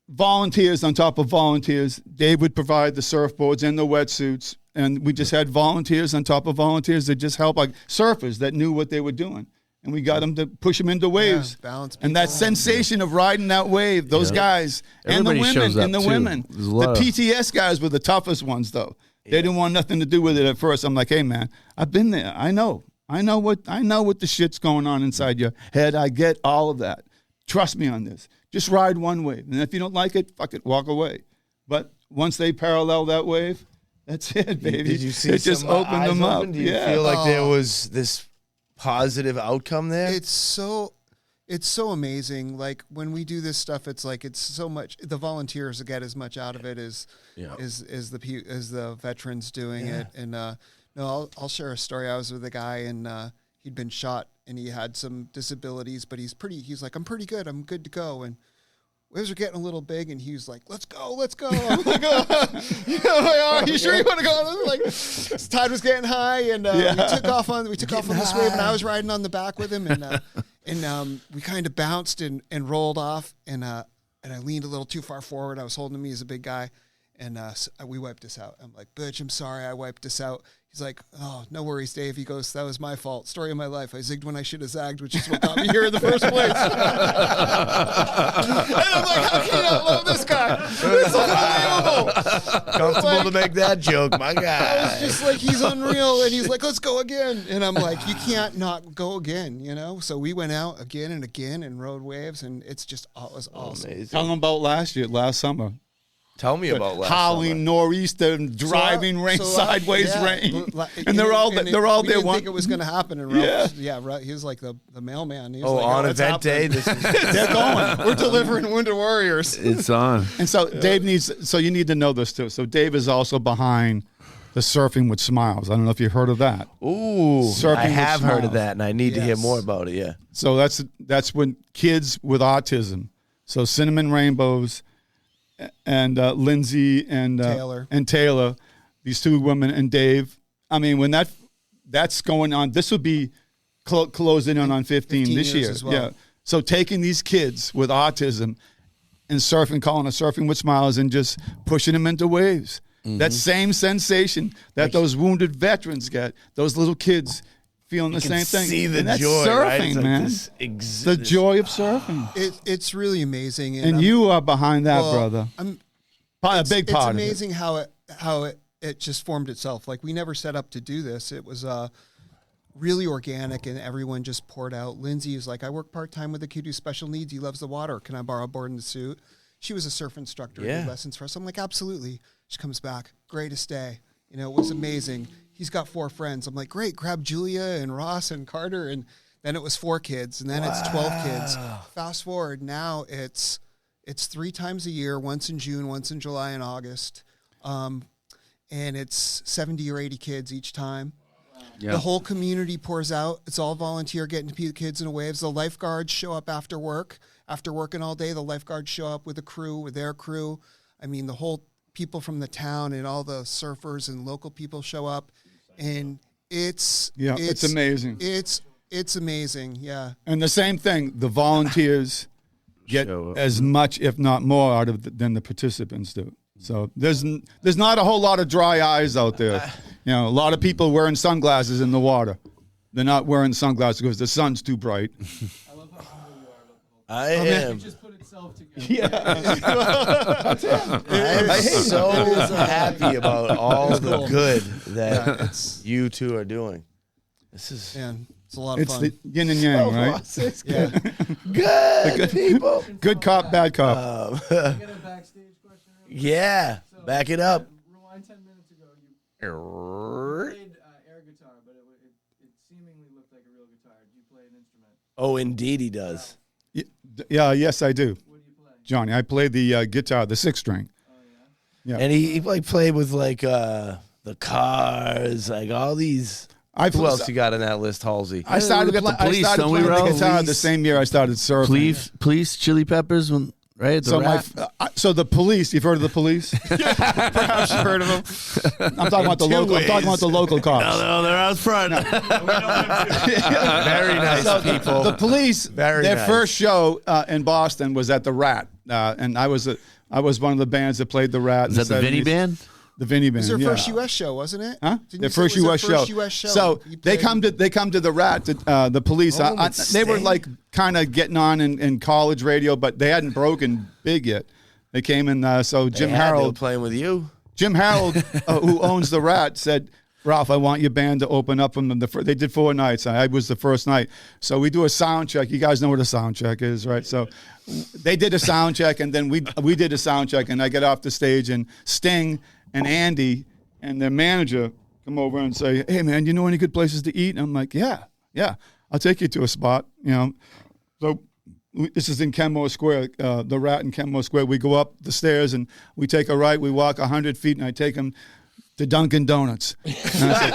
D: volunteers on top of volunteers. Dave would provide the surfboards and the wetsuits. And we just had volunteers on top of volunteers that just helped, like surfers that knew what they were doing. And we got them to push them into waves.
B: balance
D: and that
B: people.
D: sensation of riding that wave, those guys
C: Everybody
D: and
C: shows
D: the
C: up,
D: women.
C: too.
D: The
C: There's a lot of-
D: PTS guys were the toughest ones, though. They didn't want nothing to do with it at first. I'm like, hey, man, I've been there. I know what the shit's going on inside your head. I get all of that. Trust me on this. Just ride one wave. And if you don't like it, fuck it, walk away. But once they parallel that wave, that's it, baby.
A: Did you see
D: it just
A: some
D: opened
A: eyes
D: them up.
A: open? Do you
D: Yeah.
A: feel like there was this positive outcome there?
B: It's so amazing. Like when we do this stuff, it's like it's so much. The volunteers get as much out of it as the veterans doing it. And no, I'll share a story. I was with a guy and he'd been shot and he had some disabilities, but he's like, I'm pretty good. I'm good to go. And waves are getting a little big, and he was like, "Let's go." I'm like, "Are you sure you want to go?" Like, his tide was getting high, and we took off on this wave, and I was riding on the back with him, and we kind of bounced and rolled off, and I leaned a little too far forward. I was holding him. He's a big guy, and we wiped us out. I'm like, "Bitch, I'm sorry, I wiped us out." He's like, "Oh, no worries, Dave." He goes, "That was my fault. Story of my life. I zigged when I should have zagged, which is what got me here in the first place." And I'm like, "How can you not love this guy? It's unbelievable."
A: Comfortable to make that joke, my
B: I
A: guy.
B: was just like, he's unreal. And he's like, "Let's go again." And I'm like, you can't not go again, So we went out again and again and rode waves, and it was awesome.
A: Amazing.
D: Tell them about last summer.
A: Tell me about last
D: howling
A: summer.
D: nor'easter and driving rain, sideways rain, and they're all
B: we
D: there.
B: Didn't
D: One,
B: think it was going to happen. And Ralph, he was like the mailman. He was
A: Oh,
B: like,
A: on
B: it's
A: event day,
B: happening.
A: this is
D: they're going.
B: We're delivering Wounded Warriors.
C: It's on.
D: And so Dave so you need to know this too. So Dave is also behind the Surfing with Smiles. I don't know if you've heard of that.
A: Ooh,
D: Surfing
A: I
D: with
A: have heard of
D: Smiles.
A: that, and I need to hear
B: Yes.
A: more about it. Yeah.
D: So that's when kids with autism. So Cinnamon Rainbows and Lindsay and Taylor, these two women, and Dave. I mean, when that's going on, this would be closing in on 15 this
B: years
D: year.
B: as well.
D: Yeah. So taking these kids with autism and surfing, calling it Surfing with Smiles, and just pushing them into waves. That same sensation that those wounded veterans get, those little kids feeling the
A: You can
D: same thing.
A: see the
D: And that's
A: joy,
D: surfing,
A: right? It's like
D: man. The
A: this
D: joy of surfing.
B: It's really amazing.
D: And
B: I'm-
D: you are behind that,
B: well,
D: brother. A big part of it.
B: It's amazing how it just formed itself. Like we never set up to do this. It was really organic, and everyone just poured out. Lindsay is like, "I work part-time with a kid who's special needs. He loves the water. Can I borrow a board and suit?" She was a surf instructor and did lessons for us. I'm like, "Absolutely." She comes back, greatest day. It was amazing. He's got 4 friends. I'm like, "Great, grab Julia and Ross and Carter." And then it was 4 kids, and then it's 12 kids. Fast forward, now it's 3 times a year, once in June, once in July and August. And it's 70 or 80 kids each time.
C: Yeah.
B: The whole community pours out. It's all volunteer, getting the kids in the waves. The lifeguards show up after work. After working all day, the lifeguards show up with their crew. I mean, the whole people from the town and all the surfers and local people show up. And it's
D: amazing.
B: It's It's amazing. Yeah.
D: And the same thing, the volunteers get
C: Show up.
D: as much, if not more, out of than the participants do. So there's not a whole lot of dry eyes out there. You know, a lot of people wearing sunglasses in the water. They're not wearing sunglasses because the sun's too bright.
F: I love how humble you are about the whole
A: I
F: thing.
A: am.
F: It just put itself together.
A: I am so happy about all the good that you two are doing. This is
B: Man, it's a lot of
D: It's
B: fun.
D: the yin and yang, right?
B: Yeah.
A: good people.
D: Good cop, bad cop.
F: Can I get a backstage question? real quick?
A: Yeah,
F: So,
A: back it up.
F: Rewind 10 minutes ago. You played air guitar, but it seemingly looked like a real guitar. Do you play an instrument?
A: Oh, indeed he does.
D: Yeah, yes, I do.
F: What do you play?
D: Johnny, I play the guitar, the 6-string.
F: Oh, yeah?
D: Yeah.
A: And he like played with like the Cars, like all these. Who else you got in that list, Halsey?
D: I started,
C: we got the
D: I
C: Police,
D: started
C: don't we,
D: playing the
C: Ralph?
D: guitar the
C: Police.
D: same year I started surfing.
C: Police, Chili Peppers, right? The
D: So
C: Rat.
D: so the Police, you've heard of the Police?
B: Perhaps you heard of them.
D: I'm talking about the local. I'm talking about the local cops.
C: No, they're out front.
A: Very nice people.
D: The Police,
A: Very
D: their
A: nice.
D: first show in Boston was at the Rat, and I was one of the bands that played the Rat.
C: Is that the Vinny Band?
D: The Vinny Band.
B: It was their
D: yeah.
B: first U.S. show, wasn't it?
D: Huh?
B: Didn't
D: Their
B: you say
D: first
B: it was
D: U.S.
B: their
D: show.
B: first US show?
D: So
B: You
D: they
B: played-
D: come to the Rat, the Police.
A: Oh, with
D: They were
A: Sting?
D: like kind of getting on in college radio, but they hadn't broken big yet. They came in. So Jim
A: They were
D: Harold,
A: playing with you.
D: Jim Harold, who owns the Rat, said, "Ralph, I want your band to open up from them." They did 4 nights. I was the first night. So we do a sound check. You guys know what a sound check is, right? So they did a sound check, and then we did a sound check, and I get off the stage, and Sting and Andy and their manager come over and say, "Hey, man, you know any good places to eat?" And I'm like, yeah, I'll take you to a spot, you know. So this is in Kenmore Square, the Rat in Kenmore Square. We go up the stairs and we take a right. We walk 100 feet, and I take him to Dunkin' Donuts. And I said,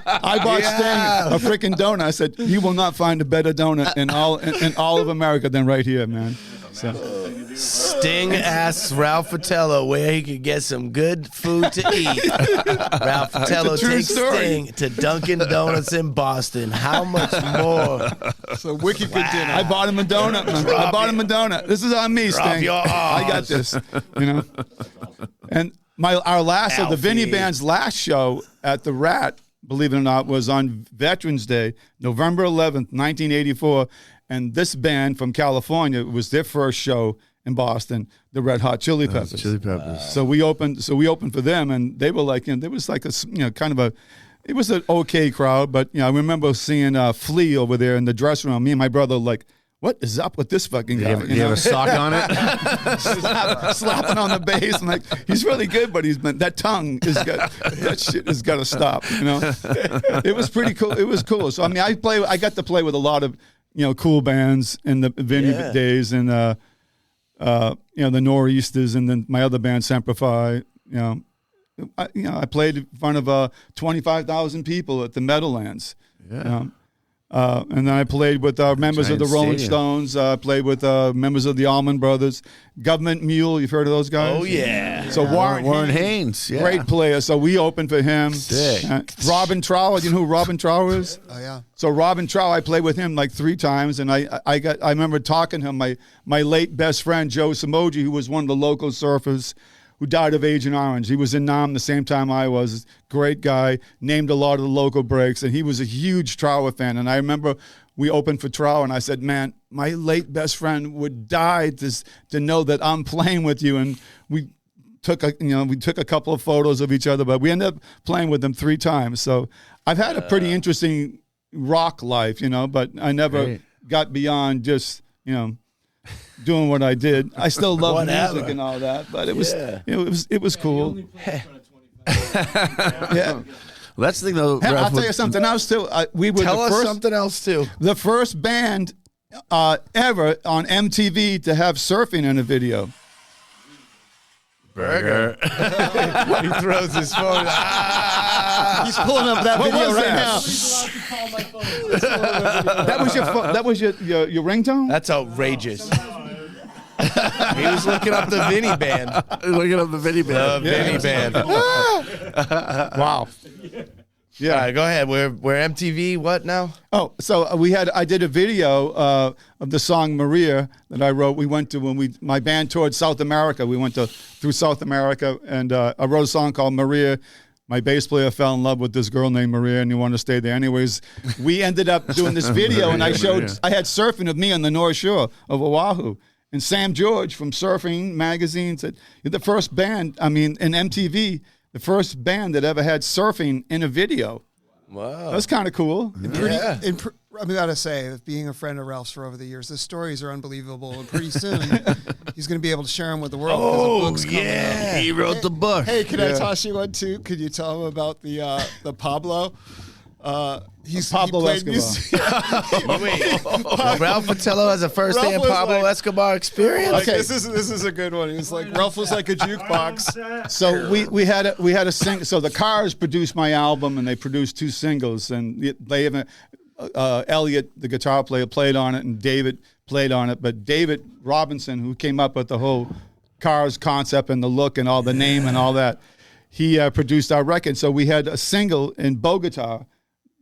D: I bought Sting a freaking donut. I said, "You will not find a better donut in all of America than right here, man." So,
A: Sting asks Ralph Fatello where he could get some good food to eat. Ralph Fatello
D: true
A: takes
D: story.
A: Sting to Dunkin' Donuts in Boston. How much more?
B: So wicked good dinner.
D: I bought him a donut, man. I bought him a donut. This is on me,
A: Drop
D: Sting.
A: your
D: I got
A: arms.
D: this, you know. And our last, so the Vinny
A: Alfie.
D: Band's last show at the Rat, believe it or not, was on Veterans Day, November 11th, 1984. And this band from California, it was their first show in Boston, the Red Hot Chili Peppers.
C: Chili Peppers.
D: So we opened for them, and they were like, there was like kind of a, it was an okay crowd, but I remember seeing Flea over there in the dressing room. Me and my brother were like, what is up with this fucking guy?
C: Do you have a sock on it?
D: Slapping on the bass. I'm like, he's really good, but that tongue that shit has got to stop. It was pretty cool. It was cool. So I mean, I got to play with a lot of cool bands in the Vinny days, and the Nor'easters, and then my other band Semperfi. I played in front of 25,000 people at the Meadowlands.
C: Yeah.
D: And then I played with members of the
C: Giant
D: Rolling
C: stadium.
D: Stones. Played with members of the Allman Brothers. Government Mule, you've heard of those guys?
A: Oh, yeah.
D: So
C: Warren Haynes. Yeah.
D: great player. So we opened for him.
C: Sick.
D: Robin Trower, you know who Robin Trower is?
B: Oh yeah.
D: So Robin Trower, I played with him like 3 times, and I remember talking to him. My late best friend Joe Samoji, who was one of the local surfers, who died of Agent Orange. He was in Nam the same time I was. Great guy, named a lot of the local breaks, and he was a huge Trower fan. And I remember we opened for Trower, and I said, "Man, my late best friend would die to know that I'm playing with you." And we took a couple of photos of each other, but we ended up playing with them 3 times. So I've had a pretty interesting rock life, but I never
C: Great.
D: got beyond just doing what I did. I still love
A: Whatever.
D: music and all that, but it was
A: Yeah.
D: it was
F: You
D: cool.
F: only play in front of 25.
D: Yeah.
C: Well, that's the thing, though.
D: Hey, I'll
C: Ralph,
D: tell you something else too. We were
A: Tell
D: the
A: us
D: first,
A: something else, too.
D: the first band ever on MTV to have surfing in a video.
C: Burger.
A: He throws his phone.
B: He's pulling up that video
D: was
B: right
D: that?
B: now.
F: Nobody's allowed to call my phone.
D: That was your ringtone?
A: That's outrageous. He was looking up the Vinny Band.
C: Looking up the Vinny Band.
A: The Vinny Band.
D: Wow. Yeah.
A: All right, go ahead. We're MTV. What now?
D: Oh, so I did a video of the song Maria that I wrote. We went to my band toured South America. We went through South America, and I wrote a song called Maria. My bass player fell in love with this girl named Maria, and he wanted to stay there. Anyways, we ended up doing this video, and I had surfing of me on the North Shore of Oahu. And Sam George from Surfing Magazine said, "You're the first band, in MTV, the first band that ever had surfing in a video."
A: Wow.
D: That's kind of cool.
B: I gotta say, being a friend of Ralph's for over the years, the stories are unbelievable, and pretty soon he's going to be able to share them with the world.
A: Oh,
B: the book's coming out.
C: He wrote the book.
B: Hey, can I toss you one too? Could you tell him about the Pablo?
D: Pablo Escobar.
A: Ralph Fatello has a first-hand
B: Ralph was
A: Pablo
B: like-
A: Escobar experience.
B: Okay, this is a good one. He was like, Ralph was like a jukebox.
D: So we had a single. So the Cars produced my album, and they produced 2 singles, and they haven't. Elliot, the guitar player, played on it, and David played on it. But David Robinson, who came up with the whole Cars concept and the look and all the name and all that, he produced our record. So we had a single in Bogota,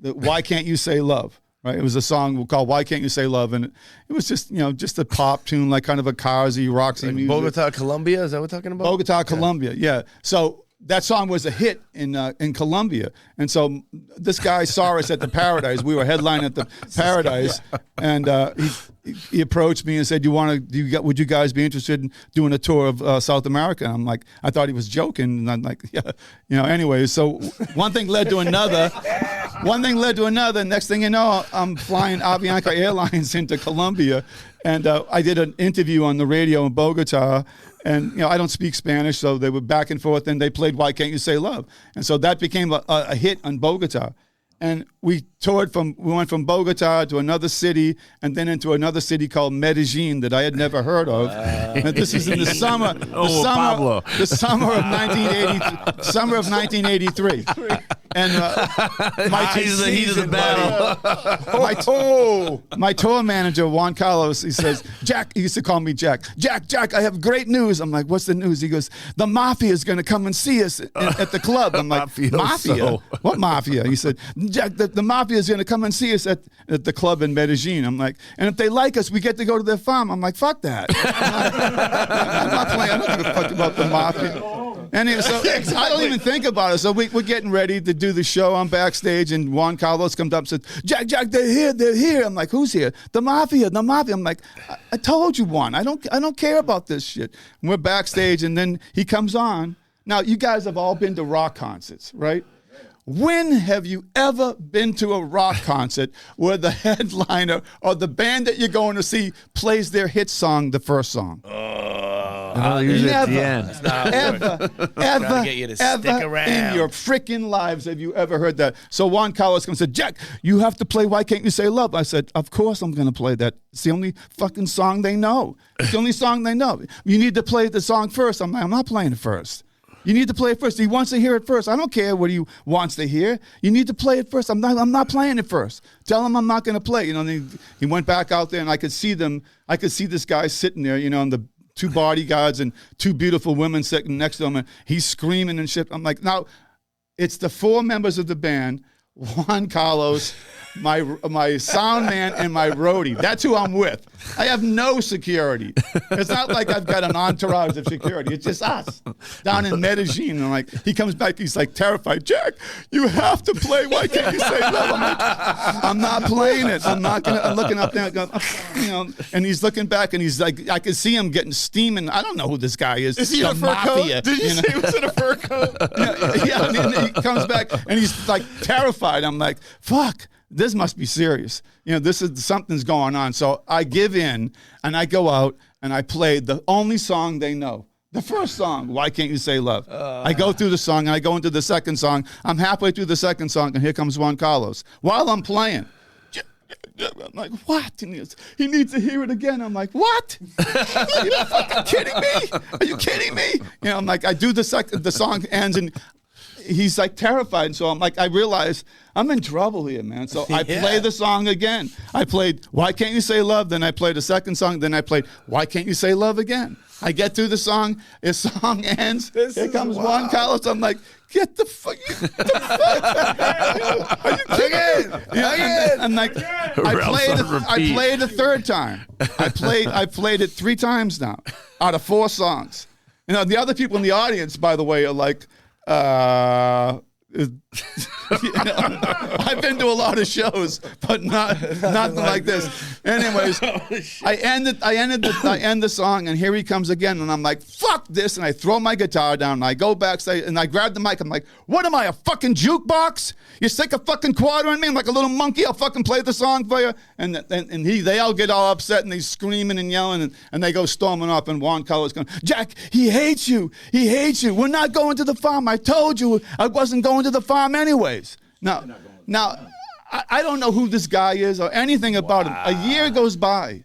D: "Why Can't You Say Love." Right, it was a song called "Why Can't You Say Love," and it was just just a pop tune, like kind of a Carsy, Roxy music.
A: Bogota, Colombia. Is that what we're talking about?
D: Bogota, Colombia. Yeah. So that song was a hit in Colombia, and so this guy saw us at the Paradise. We were headlining at the Paradise, and he approached me and said, would you guys be interested in doing a tour of South America?" And I'm like, I thought he was joking, and I'm like, yeah, Anyway, so one thing led to another. Next thing you know, I'm flying Avianca Airlines into Colombia, and I did an interview on the radio in Bogota. And I don't speak Spanish, so they were back and forth, and they played "Why Can't You Say Love," and so that became a hit on Bogota. And we went from Bogota to another city, and then into another city called Medellin that I had never heard of. And this is in the summer, the summer of 1983. And
C: the heat of the battle.
D: My tour manager, Juan Carlos, he says, "Jack," he used to call me Jack. Jack, I have great news. I'm like, "What's the news?" He goes, "The mafia is going to come and see us at the club." I'm like, "Mafia? What mafia?" He said, "Jack, the mafia is going to come and see us at the club in Medellin." I'm like, "And if they like us, we get to go to their farm." I'm like, "Fuck that." I'm not playing. I don't give a fuck about the mafia. Anyway, so I don't even think about it. So we're getting ready to do the show. I'm backstage, and Juan Carlos comes up and says, Jack, they're here. I'm like, "Who's here?" The mafia. I'm like, I told you, Juan. I don't care about this shit. And we're backstage, and then he comes on. Now, you guys have all been to rock concerts, right? When have you ever been to a rock concert where the headliner or the band that you're going to see plays their hit song, the first song?
C: Usually at the end.
A: Ever get you to stick around.
D: In your freaking lives have you ever heard that? So Juan Carlos comes and said, "Jack, you have to play Why Can't You Say Love?" I said, "Of course I'm going to play that. It's the only fucking song they know. It's the only song they know. You need to play the song first." I'm like, "I'm not playing it first. You need to play it first. He wants to hear it first. I don't care what he wants to hear. You need to play it first. I'm not playing it first. Tell him I'm not going to play." And he went back out there, and I could see this guy sitting there, and the 2 bodyguards and 2 beautiful women sitting next to him, and he's screaming and shit. I'm like, now, it's the 4 members of the band, Juan Carlos, my sound man, and my roadie. That's who I'm with. I have no security. It's not like I've got an entourage of security. It's just us down in Medellin. And he comes back, he's like terrified. "Jack, you have to play Why Can't You Say Love?" I'm like, "I'm not playing it. I'm looking up there, and he's looking back, and he's like, I can see him getting steaming. I don't know who this guy is.
B: Is he in a fur coat? Did you say he was in a fur coat?
D: Yeah, and he comes back, and he's like terrified. I'm like, fuck. This must be serious. Something's going on. So I give in, and I go out, and I play the only song they know. The first song, "Why Can't You Say Love?" I go through the song, and I go into the second song. I'm halfway through the second song, and here comes Juan Carlos. While I'm playing, I'm like, "What?" And he needs to hear it again. I'm like, "What? Are you fucking kidding me? Are you kidding me?" I'm like, I do the song ends, and he's like terrified. And so I'm like, I realize I'm in trouble here, man. So I play the song again. I played "Why Can't You Say Love?" Then I played the second song. Then I played "Why Can't You Say Love" again. I get through the song ends. Here comes Juan Carlos. I'm like, get the fuck. Are you kidding? And like, I played a third time. I played it 3 times now out of 4 songs. You know, the other people in the audience, by the way, are like, you know, I've been to a lot of shows, but nothing like this. Anyways, I end the song, and here he comes again, and I'm like, fuck this, and I throw my guitar down, and I go backstage, and I grab the mic. I'm like, what am I, a fucking jukebox? You stick a fucking quarter in me? I'm like a little monkey. I'll fucking play the song for you. And they all get all upset, and he's screaming and yelling, and they go storming off, and Juan Carlos going, Jack, he hates you. He hates you. We're not going to the farm. I told you I wasn't going to the farm anyways. Now, I don't know who this guy is or anything about him. A year goes by,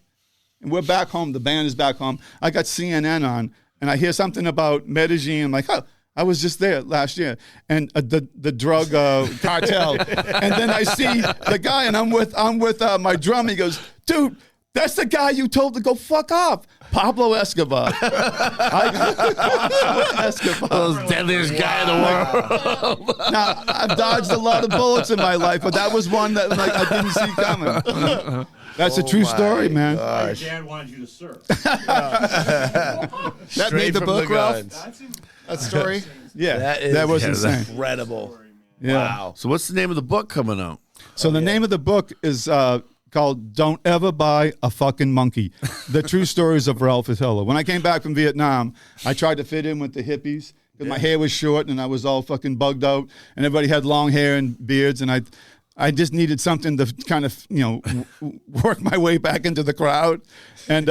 D: and we're back home. The band is back home. I got CNN on, and I hear something about Medellin. I'm like, oh, I was just there last year, and the drug cartel. And then I see the guy, and I'm with my drum. He goes, dude, that's the guy you told to go fuck off. Pablo Escobar. Escobar.
C: The deadliest guy in the world.
D: Now, I've dodged a lot of bullets in my life, but that was one that like, I didn't see coming. That's a true story, man.
E: Your dad wanted you to surf.
B: That made the book, Ralph? That story?
D: Yeah, that was insane.
A: Incredible.
D: Yeah.
A: Wow.
C: So what's the name of the book coming out?
D: So the name of the book is called Don't Ever Buy a Fucking Monkey, The True Stories of Ralph Fatello. When I came back from Vietnam, I tried to fit in with the hippies because my hair was short and I was all fucking bugged out, and everybody had long hair and beards, and I just needed something to kind of, you know, work my way back into the crowd. And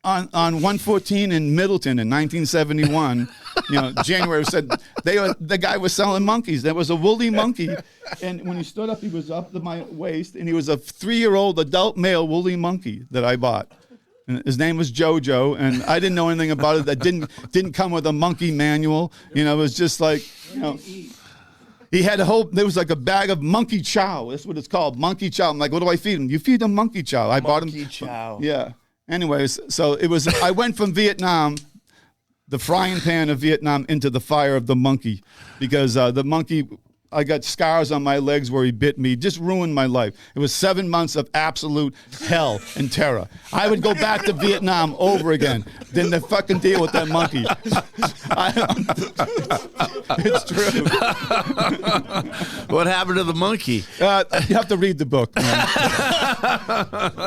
D: on 114 in Middleton in 1971, you know, January said the guy was selling monkeys. There was a woolly monkey, and when he stood up, he was up to my waist, and he was a 3-year-old adult male woolly monkey that I bought. And his name was Jojo, and I didn't know anything about it. That didn't come with a monkey manual. You know, it was just like, you know. He had there was like a bag of monkey chow. That's what it's called, monkey chow. I'm like, what do I feed him? You feed him monkey chow. I bought him.
A: Monkey chow.
D: Yeah. Anyways, so it was, I went from Vietnam, the frying pan of Vietnam, into the fire of the monkey, because the monkey, I got scars on my legs where he bit me, just ruined my life. It was 7 months of absolute hell and terror. I would go back to Vietnam over again than to fucking deal with that monkey. It's true.
C: What happened to the monkey?
D: You have to read the book, man.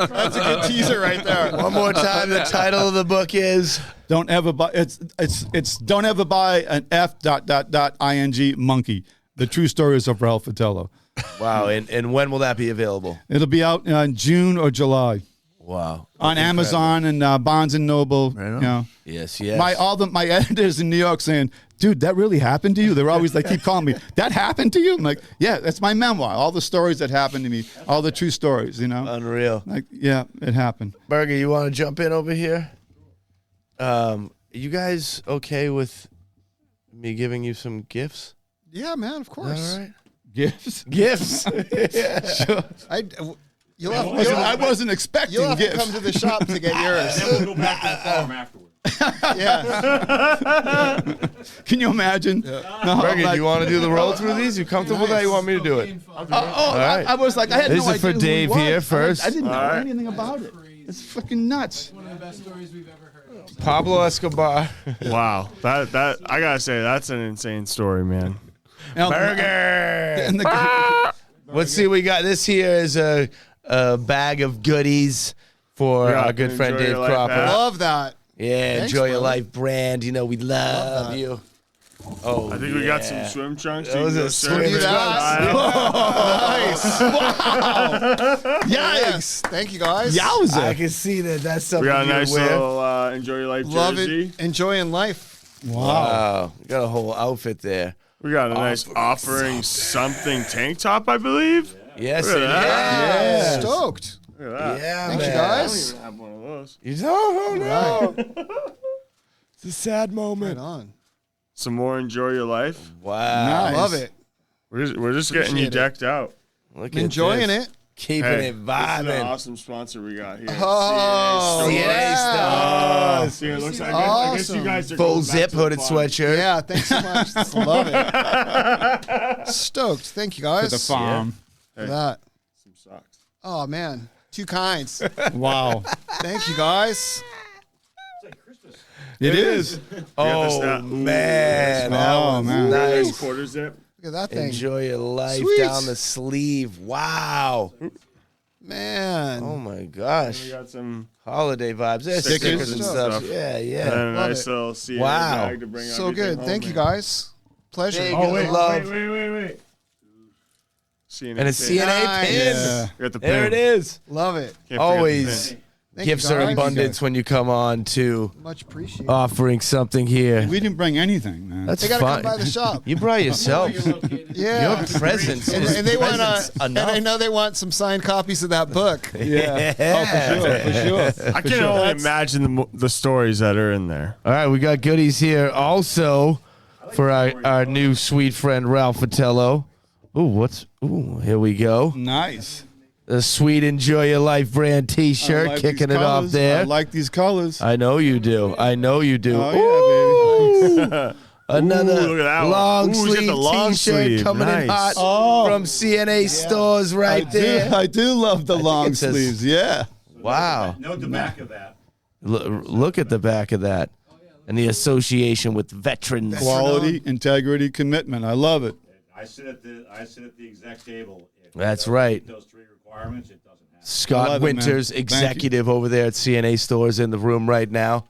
B: That's a good teaser right there.
A: One more time, the title of the book is
D: Don't ever buy, it's Don't Ever Buy an F.ing monkey. The True Stories of Ralph Fatello.
A: wow. And when will that be available?
D: It'll be out in June or July.
A: Wow.
D: On Amazon and Barnes and Noble.
C: Right on.
D: You know.
A: Yes, yes.
D: My editors in New York saying, dude, that really happened to you? They're always like, keep calling me. That happened to you? I'm like, yeah, that's my memoir. All the stories that happened to me, all the true stories, you know?
A: Unreal.
D: Like, yeah, it happened.
A: Burger, you want to jump in over here? You guys okay with me giving you some gifts?
B: Yeah, man, of course.
A: All right.
D: Gifts?
A: Gifts. Yeah.
D: Sure.
B: You'll have,
D: I wasn't expecting
B: you'll have to
D: gifts.
B: come to the shop to get yours.
E: Then we'll go back to the farm afterwards.
B: Yeah.
D: Can you imagine? No,
A: Burger,
D: like-
A: do you want to do the roll through these? You comfortable with that? You want me to do it? right.
D: I was like, I had
A: These
D: no
A: are
D: idea
A: for
D: who
A: Dave
D: he was.
A: here first.
D: I didn't know
A: All right.
D: anything about it. It's fucking nuts.
F: One of the best stories we've ever heard.
A: Pablo Escobar.
G: Wow, that I gotta say that's an insane story, man.
A: Burger.
D: And the,
A: Let's see. We got this here is a bag of goodies for
G: Yeah,
A: our good friend
G: enjoy
A: Dave
G: your life,
A: Cropper.
G: man.
B: Love that.
A: Yeah,
B: Thanks,
A: enjoy your
B: brother.
A: life brand. You know we love
B: that.
A: you. Oh,
G: I think we got some swim trunks. So
A: Those
G: you
A: are
G: can go
A: swim
G: surf.
A: trunks.
B: Nice.
D: Yikes.
B: Yes. Thank you, guys.
A: I
D: Yowza.
A: can see that. That's
G: We
A: something
G: got a
A: you
G: nice
A: wear.
G: little enjoy your life
B: Love
G: jersey.
B: it. Enjoying life.
A: Wow, you got a whole outfit there.
G: We got a nice offering something tank top, I believe.
A: Yes,
G: Look
A: it
G: at that.
A: is.
D: Yeah.
B: Stoked.
G: Look at that.
A: Yeah,
B: Thank
A: man.
B: you,
G: I don't
B: guys.
G: even have one of those.
A: You don't know. It's a sad
B: Right
A: moment.
B: on.
G: Some more enjoy your life.
A: Wow.
D: Nice.
B: Love it.
G: We're just getting you
B: Appreciate it.
G: decked out.
A: Look
B: I'm enjoying
A: this.
B: it.
A: Keeping
G: Hey,
A: it
G: this is an
A: vibing.
G: awesome sponsor we got here.
B: Oh,
A: CNA
B: yeah.
A: Stars.
G: See, it looks like I guess you
B: Awesome.
G: guys are
A: Full
G: going back
A: zip
G: to the
A: hooded
G: fun.
A: sweatshirt.
B: Yeah, thanks so much. Love it. Stoked. Thank you,
D: To
B: guys.
D: the farm.
B: For that.
G: Some socks.
B: Oh, man. Two kinds.
D: Wow.
B: Thank you, guys.
D: It is.
A: Oh,
G: snap. Ooh,
A: man. That
D: Oh,
A: was
D: man.
A: nice.
G: Quarter zip.
B: Look at that thing.
A: Enjoy your life
B: Sweet.
A: down the sleeve. Wow.
B: Man.
A: Oh, my gosh.
G: We got some
A: Holiday vibes. There's
D: Stickers
A: stickers and
B: and
A: stuff.
G: stuff.
A: Yeah,
G: and
A: yeah.
G: a
B: Love
G: nice
B: it.
G: little CNA
A: Wow.
G: bag to bring
B: So
G: everything
B: good.
G: home
B: Thank you,
G: in.
B: guys. Pleasure.
A: Big
G: Oh, wait,
A: love.
G: wait. CNA
A: And a
G: pin.
A: CNA
B: Nice.
A: pin.
D: Yeah.
G: We got the pin.
A: There it is.
B: Love it.
G: Can't forget the
A: Always
G: pin.
B: Thank
A: gifts
B: you,
A: are
B: guys.
A: abundance when you come on to
B: Much appreciated.
A: offering something here.
D: We didn't bring anything, man.
A: That's
B: they got to
A: fine.
B: come by the shop.
A: You brought yourself.
B: Yeah.
A: Your presence
B: and,
A: is
B: and they want
A: presence
B: and
A: enough.
B: I know they want some signed copies of that book.
D: Yeah. Oh, for sure.
G: I can only imagine the stories that are in there.
A: All right, we got goodies here also for our new sweet friend Ralph Fatello. Here we go.
D: Nice.
A: The sweet Enjoy Your Life brand
D: I
A: t-shirt,
D: like
A: kicking
D: these
A: it off
D: colors.
A: there.
D: I like these colors.
A: I know you do. I know you do.
D: Oh, yeah, baby.
A: Another
G: Ooh, look at that one.
A: long
G: Ooh, he's got
A: sleeve
G: the long
A: t-shirt
G: sleeve.
A: coming in hot
G: Nice.
D: Oh.
A: from CNA stores right there.
D: I do love the
A: think
D: long
A: it says-
D: sleeves. Yeah.
A: Wow.
E: Note the back of that.
A: Look at the back of that. And the association with veterans.
D: Quality, integrity, commitment. I love it.
E: I sit at the exec table. If it
A: That's
E: doesn't
A: right.
E: meet those three requirements, it doesn't happen.
D: I
A: Scott
D: love it, man.
A: Winters,
D: Thank you.
A: executive over there at CNA Stores in the room right now.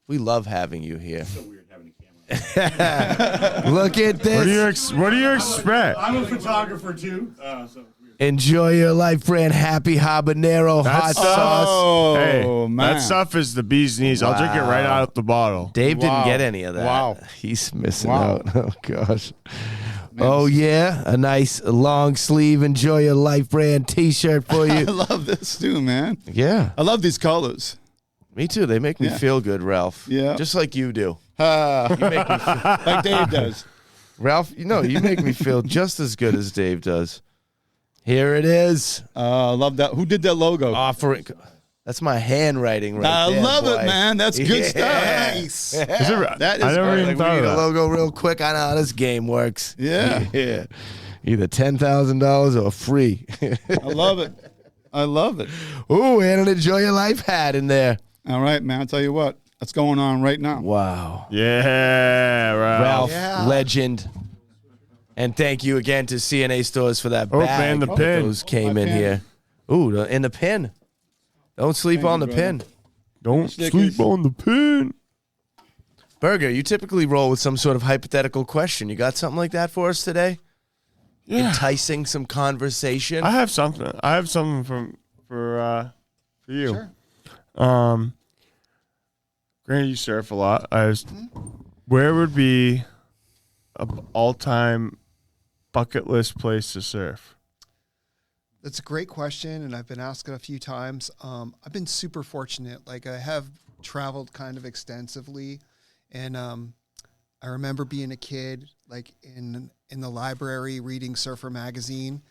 A: We love having you here.
E: So weird having a camera.
A: Look at this.
G: What do you expect?
E: I'm a photographer too. So it's weird.
A: Enjoy Your Life brand Happy Habanero hot
G: That's
A: sauce.
D: Oh,
G: Hey,
D: man.
G: that stuff is the bee's knees. I'll drink it right out of the bottle.
A: Dave didn't
D: Wow.
A: get any of that.
D: Wow.
A: He's missing
D: Wow.
A: out. Oh, gosh. Oh, yeah. A nice long sleeve Enjoy Your Life brand t-shirt for
D: I
A: you.
D: love this too, man.
A: Yeah.
D: I love these colors.
A: Me too. They make me
D: Yeah.
A: feel good, Ralph.
D: Yeah.
A: Just like you do.
D: Ah,
A: You make me feel,
D: like Dave does.
A: Ralph, you make me feel just as good as Dave does. Here it is.
D: I love that. Who did that logo?
A: Offering. That's my handwriting right
D: I
A: there,
D: love
A: boy.
D: it, man. That's good
A: Yeah.
D: stuff.
B: Nice.
G: Is it,
D: That is
G: I never
D: great.
G: even
A: Like, we
G: thought
A: need
G: of
A: a
G: that.
A: logo real quick. I know how this game works.
D: Yeah.
A: Yeah. Either $10,000 or free.
D: I love it. I love it.
A: Ooh, and an Enjoy Your Life hat in there.
D: All right, man. I'll tell you what. That's going on right now.
A: Wow.
G: Yeah, Ralph.
A: Ralph,
B: Yeah.
A: legend. And thank you again to CNA Stores for that
G: Oh,
A: bag.
G: man, the
A: that
G: pin.
A: Those came
D: My
A: in
D: pin.
A: here. Ooh, and the pin. Don't sleep
D: Thank
A: on
D: you,
A: the
D: brother.
A: pin.
G: Don't
D: Stickers.
G: sleep on the pin.
A: Burger, you typically roll with some sort of hypothetical question. You got something like that for us today?
G: Yeah.
A: Enticing some conversation?
G: I have something. For you.
B: Sure.
G: Granted, you surf a lot. Where would be a all-time bucket list place to surf?
B: That's a great question, and I've been asked it a few times. I've been super fortunate. Like, I have traveled kind of extensively, and I remember being a kid, like in the library reading Surfer magazine,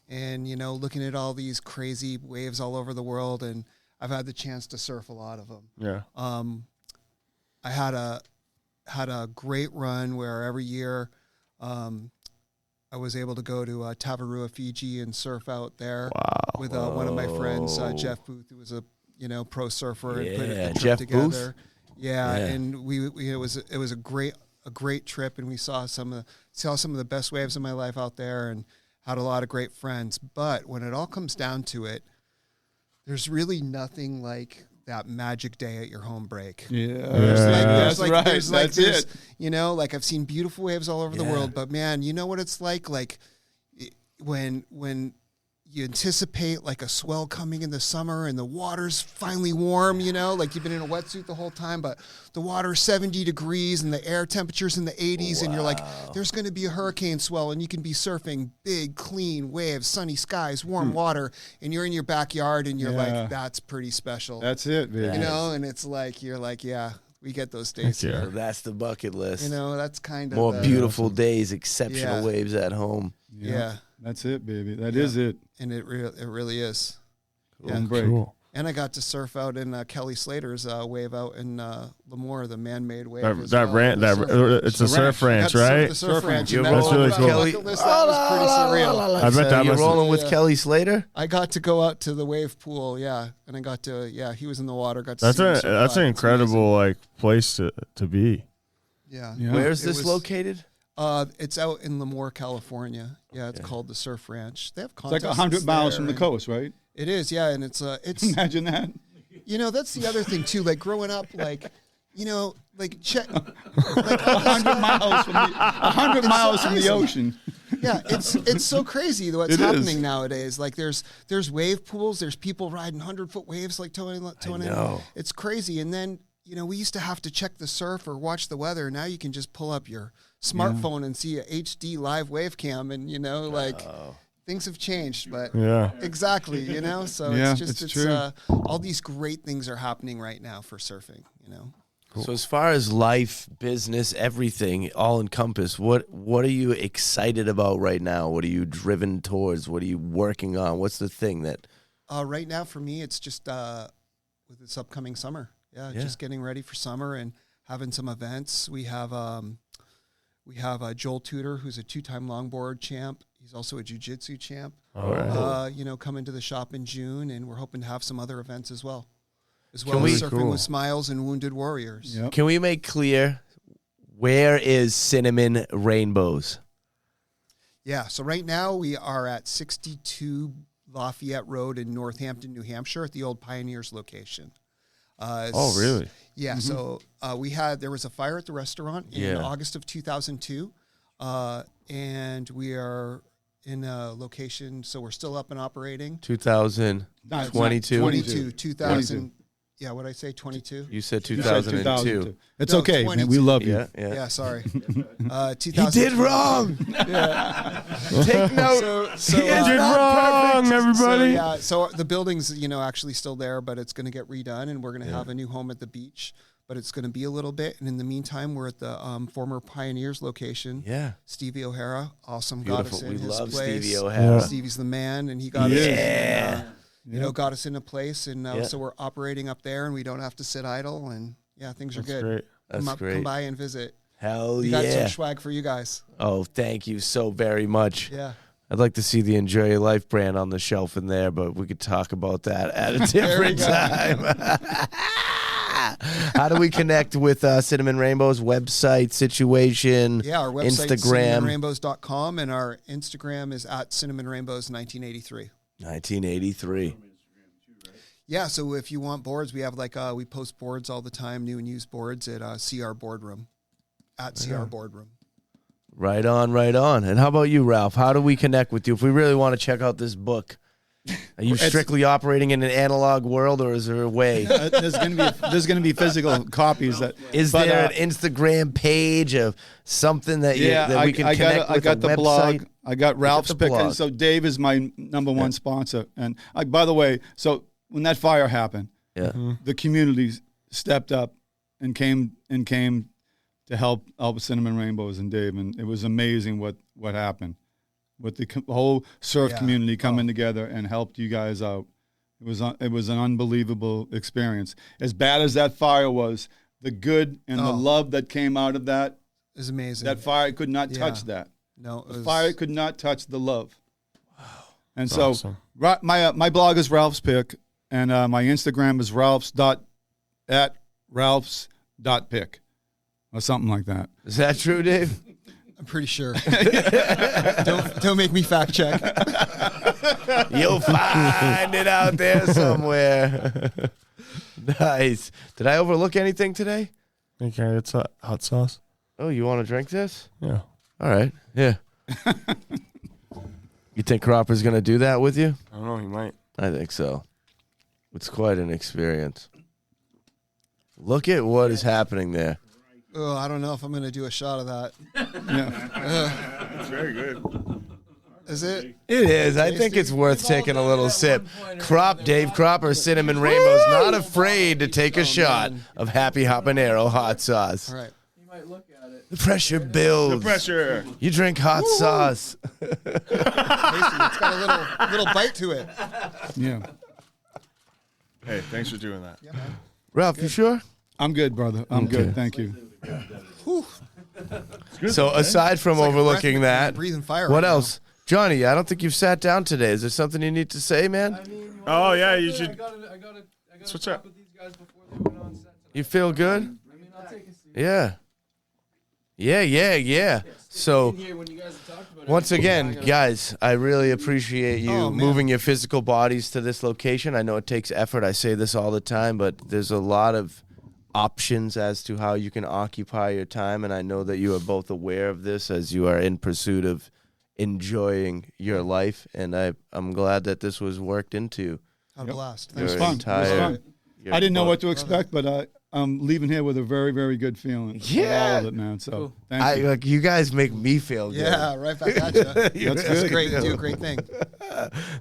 B: and looking at all these crazy waves all over the world, and I've had the chance to surf a lot of them.
G: Yeah.
B: I had a great run where every year I was able to go to Tavarua, Fiji, and surf out there with one of my friends, Jeff Booth, who was a pro surfer and put a trip
A: Jeff
B: together.
A: Booth?
B: Yeah,
A: Yeah.
B: and it was a great trip, and we saw some of the best waves of my life out there, and had a lot of great friends. But when it all comes down to it, there's really nothing like that magic day at your home break.
D: Yeah.
B: There's like
D: That's it.
B: like I've seen beautiful waves all over the world, but man, you know what it's like when you anticipate like a swell coming in the summer and the water's finally warm, like you've been in a wetsuit the whole time, but the water's 70 degrees and the air temperature's in the 80s, and you're like, there's going to be a hurricane swell, and you can be surfing big, clean waves, sunny skies, warm water, and you're in your backyard, and you're
D: Yeah.
B: like, that's pretty special.
D: That's it, baby.
B: and it's like, you're like, yeah, we get those days
G: Yeah.
B: here.
A: So that's the bucket list.
B: That's kind of
A: More
B: the,
A: beautiful days, exceptional
B: Yeah.
A: waves at home.
B: Yeah.
D: That's it, baby. That is it.
B: And it really is.
D: Don't break.
G: Cool.
B: And I got to surf out in Kelly Slater's wave out in Lemoore, the man-made wave.
G: It's a surf ranch,
B: Got to surf
G: right?
B: the surf ranch.
A: You're
B: and
G: That's really
B: on
G: cool.
B: my bucket list. That was pretty surreal.
G: I bet that
A: You're
G: must
A: rolling with
B: Yeah.
A: Kelly Slater?
B: I got to go out to the wave pool, and I got to, he was in the water. Got to
G: That's
B: see him
G: a
B: surf
G: that's
B: out.
G: an
B: It's
G: incredible like place to be.
B: amazing.
D: Yeah.
A: Where's
B: It
A: this
B: was-
A: located?
B: It's out in Lemoore, California. Yeah, it's called the Surf Ranch. They have
D: It's like
B: contests
D: 100 miles
B: there,
D: from the
B: and-
D: coast, right?
B: It is, yeah, and it's
D: Imagine that.
B: that's the other thing too. Like growing up, like check.
D: 100 miles from the 100 miles from the
B: crazy.
D: ocean.
B: Yeah, it's so crazy what's
D: It
B: happening
D: is.
B: nowadays. Like there's wave pools, there's people riding 100-foot waves like towing in.
A: know.
B: It's crazy. And then we used to have to check the surf or watch the weather. Now you can just pull up your smartphone and see a HD live wave cam, and things have changed. But
G: Yeah.
B: exactly, so
D: Yeah,
B: it's just
D: it's true.
B: all these great things are happening right now for surfing.
A: So as far as life, business, everything, all encompassed, what are you excited about right now? What are you driven towards? What are you working on? What's the thing that
B: Right now for me, it's just with this upcoming summer. Yeah, just getting ready for summer and having some events. We have Joel Tudor, who's a 2-time longboard champ. He's also a jiu-jitsu champ.
G: All right.
B: Coming to the shop in June, and we're hoping to have some other events as well. As
A: Can
B: well
A: we-
B: as Surfing
G: Cool.
B: with Smiles and Wounded Warriors.
D: Yep.
A: can we make clear? Where is Cinnamon Rainbows?
B: Yeah, so right now we are at 62 Lafayette Road in Northampton, New Hampshire, at the old Pioneers location.
G: Oh, really?
B: Yeah, so there was a fire at the restaurant in
A: Yeah.
B: August of 2002, and we are in a location, so we're still up and operating.
A: 2022.
B: 2000. Yeah, what did I say? 22.
A: You said
D: You said
A: 2002.
D: It's
B: No,
D: okay, man.
B: 22.
D: We love you.
A: Yeah, yeah.
B: Yeah, sorry.
A: He did wrong.
B: Yeah.
A: Take note.
B: So
A: He is
G: Did
A: not
G: wrong,
A: perfect.
G: everybody.
B: so the building's actually still there, but it's going to get redone, and we're going to have a new home at the beach. But it's going to be a little bit, and in the meantime, we're at the former Pioneers location.
A: Yeah.
B: Stevie O'Hara, awesome, got
A: Beautiful.
B: us in
A: We
B: his
A: love
B: place.
A: Stevie O'Hara.
B: Stevie's the man, and he got us in, got us in a place, and so we're operating up there, and we don't have to sit idle, and things are
G: That's
B: good.
G: great.
A: That's
B: Come
A: great.
B: Come by and visit.
A: Hell
B: We got some
A: yeah.
B: swag for you guys.
A: Oh, thank you so very much.
B: Yeah.
A: I'd like to see the Enjoy Your Life brand on the shelf in there, but we could talk about that at a different time. How do we connect with Cinnamon Rainbows? Website, situation,
B: Yeah, our website is
A: Instagram.
B: cinnamonrainbows.com, and our Instagram is at cinnamonrainbows1983.
A: 1983.
B: Yeah, so if you want boards, we have we post boards all the time, new and used boards at CR Boardroom, at CR Boardroom.
A: Right on, right on. And how about you, Ralph? How do we connect with you if we really want to check out this book? Are you strictly operating in an analog world, or is there a way?
D: There's gonna be physical copies that.
A: Is
D: but,
A: there an Instagram page of something that we can connect with?
D: I got
A: a
D: the
A: website?
D: blog. I got Ralph's
A: the
D: pick.
A: blog.
D: And so Dave is my number one sponsor. And by the way, so when that fire happened,
A: Yeah.
D: the community stepped up and came to help Cinnamon Rainbows and Dave, and it was amazing what happened with the whole surf community coming together and helped you guys out. It was an unbelievable experience. As bad as that fire was, the good and the love that came out of that,
B: It's amazing.
D: that fire could not touch that.
B: No,
D: The fire could not touch the love. Wow. And so
G: awesome.
D: my blog is Ralph's Pick, and my Instagram is ralphs.pick or something like that.
A: Is that true, Dave?
B: I'm pretty sure. don't make me fact check.
A: You'll find it out there somewhere. Nice. Did I overlook anything today?
G: Okay, it's hot sauce.
A: Oh, you want to drink this?
G: Yeah.
A: All right. Yeah. You think Cropper's going to do that with you?
G: I don't know. He might.
A: I think so. It's quite an experience. Look at what is happening there.
B: Oh, I don't know if I'm going to do a shot of that.
G: It's very good.
B: Is it?
A: It is. I think it's worth taking a little sip. Dave Cropper, Cinnamon Rainbows, not afraid to take a shot of Happy Habanero hot sauce.
B: All right.
F: You might look at it.
A: The pressure builds.
G: The pressure.
A: You drink hot sauce.
B: Tasty. It's got a little bite to it.
D: Yeah.
G: Hey, thanks for doing that.
B: Yeah, man.
A: Ralph, you sure?
D: I'm good, brother. I'm
A: Okay.
D: good. Thank you.
A: So aside from
B: It's like a
A: overlooking
B: breath-
A: that,
B: breathing fire
A: what
B: right now.
A: else? Johnny, I don't think you've sat down today. Is there something you need to say, man?
F: I mean,
G: Oh, yeah, you
F: I
G: should-
F: gotta
G: Switch
F: talk
G: up.
F: with these guys before they went on set tonight.
A: You feel good?
F: I mean, I'll take a seat.
A: Yeah. Yeah. So
F: In here when you guys have talked about
A: once
F: everything, I
A: again,
F: gotta-
A: guys, I really appreciate you
B: Oh, man.
A: moving your physical bodies to this location. I know it takes effort. I say this all the time, but there's a lot of options as to how you can occupy your time, and I know that you are both aware of this as you are in pursuit of enjoying your life, and I'm glad that this was worked into
B: Had a blast.
A: your
D: was fun. It was
A: entire.
D: fun.
A: your
D: I didn't know
A: book.
D: what to expect, but I'm leaving here with a very, very good feeling. about
A: Yeah.
D: all of it, man. So
F: Cool.
D: thank you.
A: Like you guys make me feel good.
B: Yeah, right back at you.
D: That's
B: That's
D: good.
B: great. You do a great thing.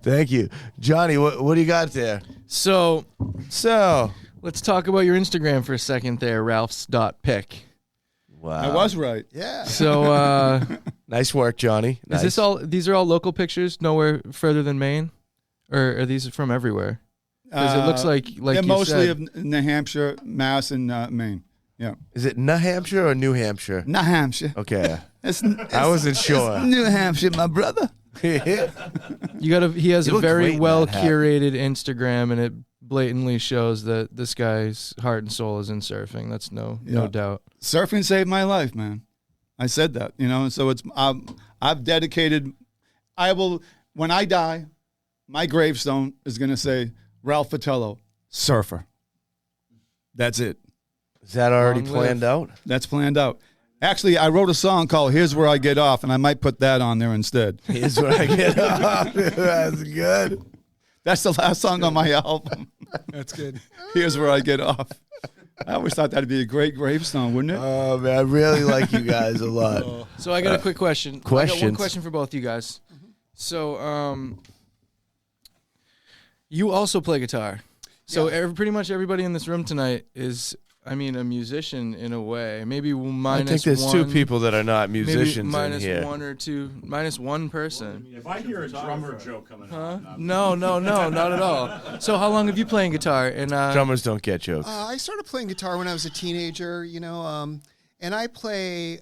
A: Thank you, Johnny. What do you got there?
F: So
A: So
F: let's talk about your Instagram for a second there, Ralph's.pic.
A: wow,
D: I was right.
B: Yeah.
F: So
A: nice work, Johnny.
F: is this all? These are all local pictures, nowhere further than Maine, or are these from everywhere? Because it looks like
D: they're
F: you
D: mostly
F: said,
D: of New Hampshire, Mass, and Maine. Yeah.
A: Is it New Hampshire or New Hampshire?
D: New Hampshire.
A: Okay,
D: It's,
A: I wasn't sure.
D: New Hampshire, my brother.
F: you got a. He has
A: You
F: a
A: look great
F: very
A: in
F: well
A: that hat.
F: curated Instagram, and it blatantly shows that this guy's heart and soul is in surfing. That's no
D: Yeah.
F: doubt.
D: Surfing saved my life, man. I said that, So it's I've dedicated. I will when I die, my gravestone is going to say Ralph Fatello, surfer. That's it.
A: Is that already
F: Long
A: planned out?
D: That's planned out. Actually, I wrote a song called "Here's Where I Get Off," and I might put that on there instead.
A: Here's where I get off. That's good.
D: That's the last song on my album.
B: That's good.
D: Here's where I get off. I always thought that'd be a great gravestone, wouldn't it?
A: Oh man, I really like you guys a lot.
F: So I got a quick question. I got one
A: questions.
F: question for both you guys. So you also play guitar. So pretty much everybody in this room tonight is, I mean, a musician in a way. Maybe
A: I
F: minus
A: think there's
F: one,
A: two people that are not
F: maybe
A: musicians
F: minus
A: in here.
F: one or two, minus one person.
E: If I hear a drummer joke coming out,
F: No, not at all. So how long have you playing guitar? And
A: Drummers don't get jokes.
B: I started playing guitar when I was a teenager, and I play,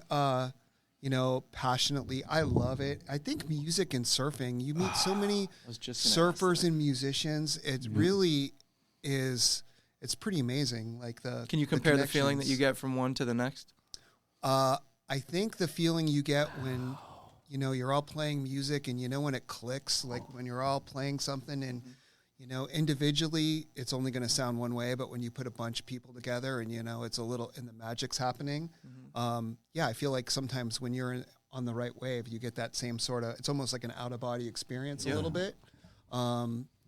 B: passionately. I love it. I think music and surfing, you meet so many
F: was just gonna
B: surfers and musicians. It really is, it's pretty amazing. Like
F: can you compare the feeling that you
B: connections.
F: get from one to the next?
B: I think the feeling you get when, you're all playing music and when it clicks, like when you're all playing something and, individually it's only going to sound one way, but when you put a bunch of people together and, it's a little, and the magic's happening. I feel like sometimes when you're on the right wave, you get that same sort of, it's almost like an out of body experience a little bit.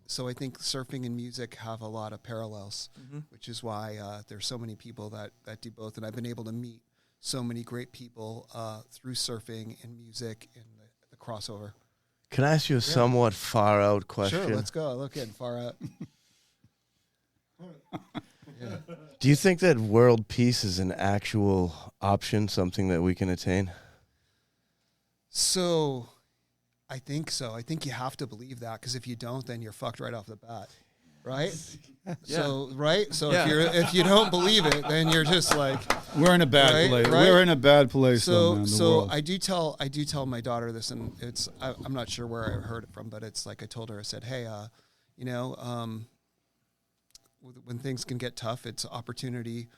B: So I think surfing and music have a lot of parallels, which is why there's so many people that do both. And I've been able to meet so many great people through surfing and music and the crossover.
A: Can I ask you a somewhat far out question?
B: Sure, let's go. Look in far out.
A: Do you think that world peace is an actual option, something that we can attain?
B: So I think so. I think you have to believe that, because if you don't, then you're fucked right off the bat. Right? So if you don't believe it, then you're just like,
D: We're in a bad
B: Right,
D: place.
B: right.
D: We're in a bad place. though, man, the world.
B: I do tell my daughter this, and I'm not sure where I heard it from, but it's like I told her, I said, hey, when things can get tough, it's opportunity.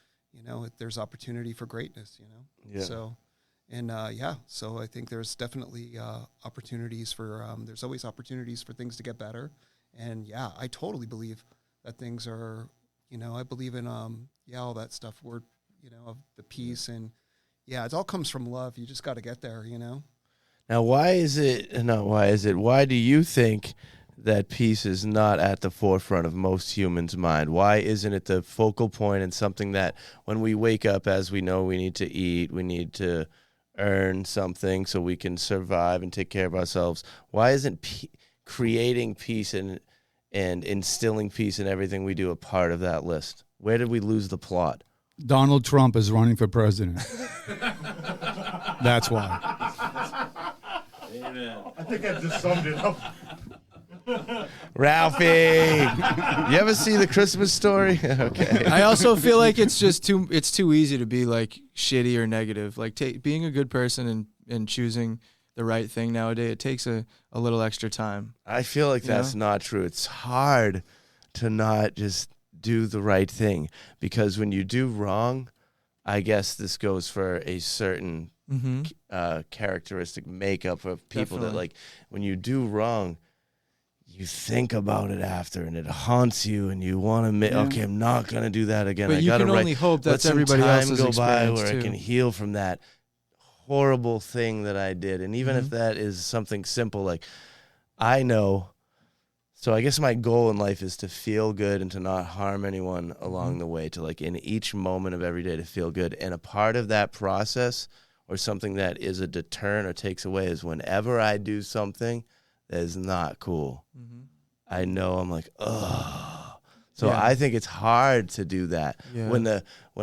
B: There's opportunity for greatness.
A: Yeah.
B: So, and so I think there's definitely opportunities for. There's always opportunities for things to get better, and I totally believe that things are. I believe in all that stuff. We're of the peace, and it all comes from love. You just got to get there.
A: Now, why do you think that peace is not at the forefront of most humans' mind? Why isn't it the focal point and something that when we wake up, as we know, we need to eat, we need to earn something so we can survive and take care of ourselves? Why isn't creating peace and instilling peace in everything we do a part of that list? Where did we lose the plot?
D: Donald Trump is running for president. That's why.
E: I think that just summed it up.
A: Ralphie, you ever see The Christmas Story? Okay.
F: I also feel like it's too easy to be like shitty or negative. Like being a good person and choosing the right thing nowadays, it takes a little extra time.
A: I feel like that's not true. It's hard to not just do the right thing, because when you do wrong, I guess this goes for a certain characteristic makeup of people.
F: Definitely.
A: That, like, when you do wrong, you think about it after, and it haunts you, and you want to make, okay, I'm not going to do that again.
F: But
A: I
F: you
A: gotta
F: can only hope that's everybody else's
A: go by
F: experience
A: where
F: too.
A: I can heal from that horrible thing that I did. And even if that is something simple, like, I know, so I guess my goal in life is to feel good and to not harm anyone along the way, to, like, in each moment of every day, to feel good. And a part of that process, or something that is a deterrent or takes away, is whenever I do something that is not cool, I know I'm like, ugh. So I think it's hard to do that when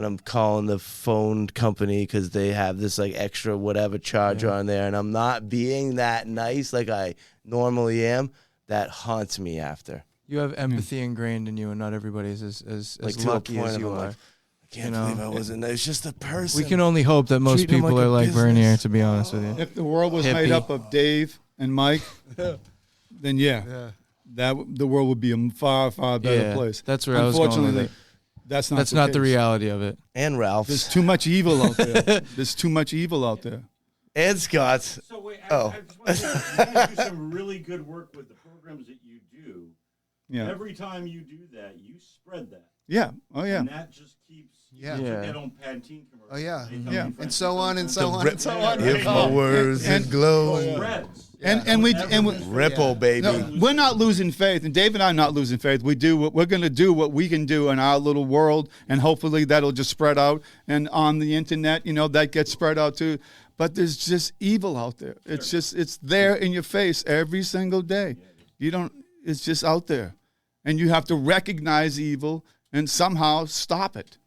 A: I'm calling the phone company because they have this, like, extra whatever charge on there, and I'm not being that nice like I normally am. That haunts me after.
F: You have empathy ingrained in you, and not everybody's as
A: Like, to a
F: lucky
A: point
F: as
A: of
F: you
A: I'm
F: are.
A: like, I can't believe I wasn't there. It's just a person.
F: We can only hope that most
A: Treat them
F: people
A: like
F: are
A: a
F: like Bernier,
A: business.
F: to be honest with you.
D: If the world was made
F: Hippie.
D: up of Dave and Mike, then the world would be a far, far better place.
F: That's where I was going with
D: Unfortunately,
F: it.
D: that's not
F: That's
D: the
F: not the
D: case.
F: reality of it.
A: And Ralph's.
D: There's too much evil out there. There's too much evil out there.
A: And Scott's.
E: So wait, I just want to say, you do some really good work with the programs that you do.
D: Yeah.
E: Every time you do that, you spread that.
D: Yeah. Oh, yeah.
E: And that just keeps.
B: Yeah.
E: It's like
F: Yeah.
E: that on Pantene commercial.
B: Oh, yeah.
E: Anytime
D: Yeah.
E: you
B: And so on and so on
A: rip-
B: and so on.
A: If my words
D: And-
A: would glow.
E: Spreads.
D: And we
A: Ripple, baby.
D: no, we're not losing faith, and Dave and I are not losing faith. We're going to do what we can do in our little world, and hopefully that'll just spread out. And on the internet, that gets spread out too. But there's just evil out there. It's there in your face every single day. It's just out there, and you have to recognize evil and somehow stop it.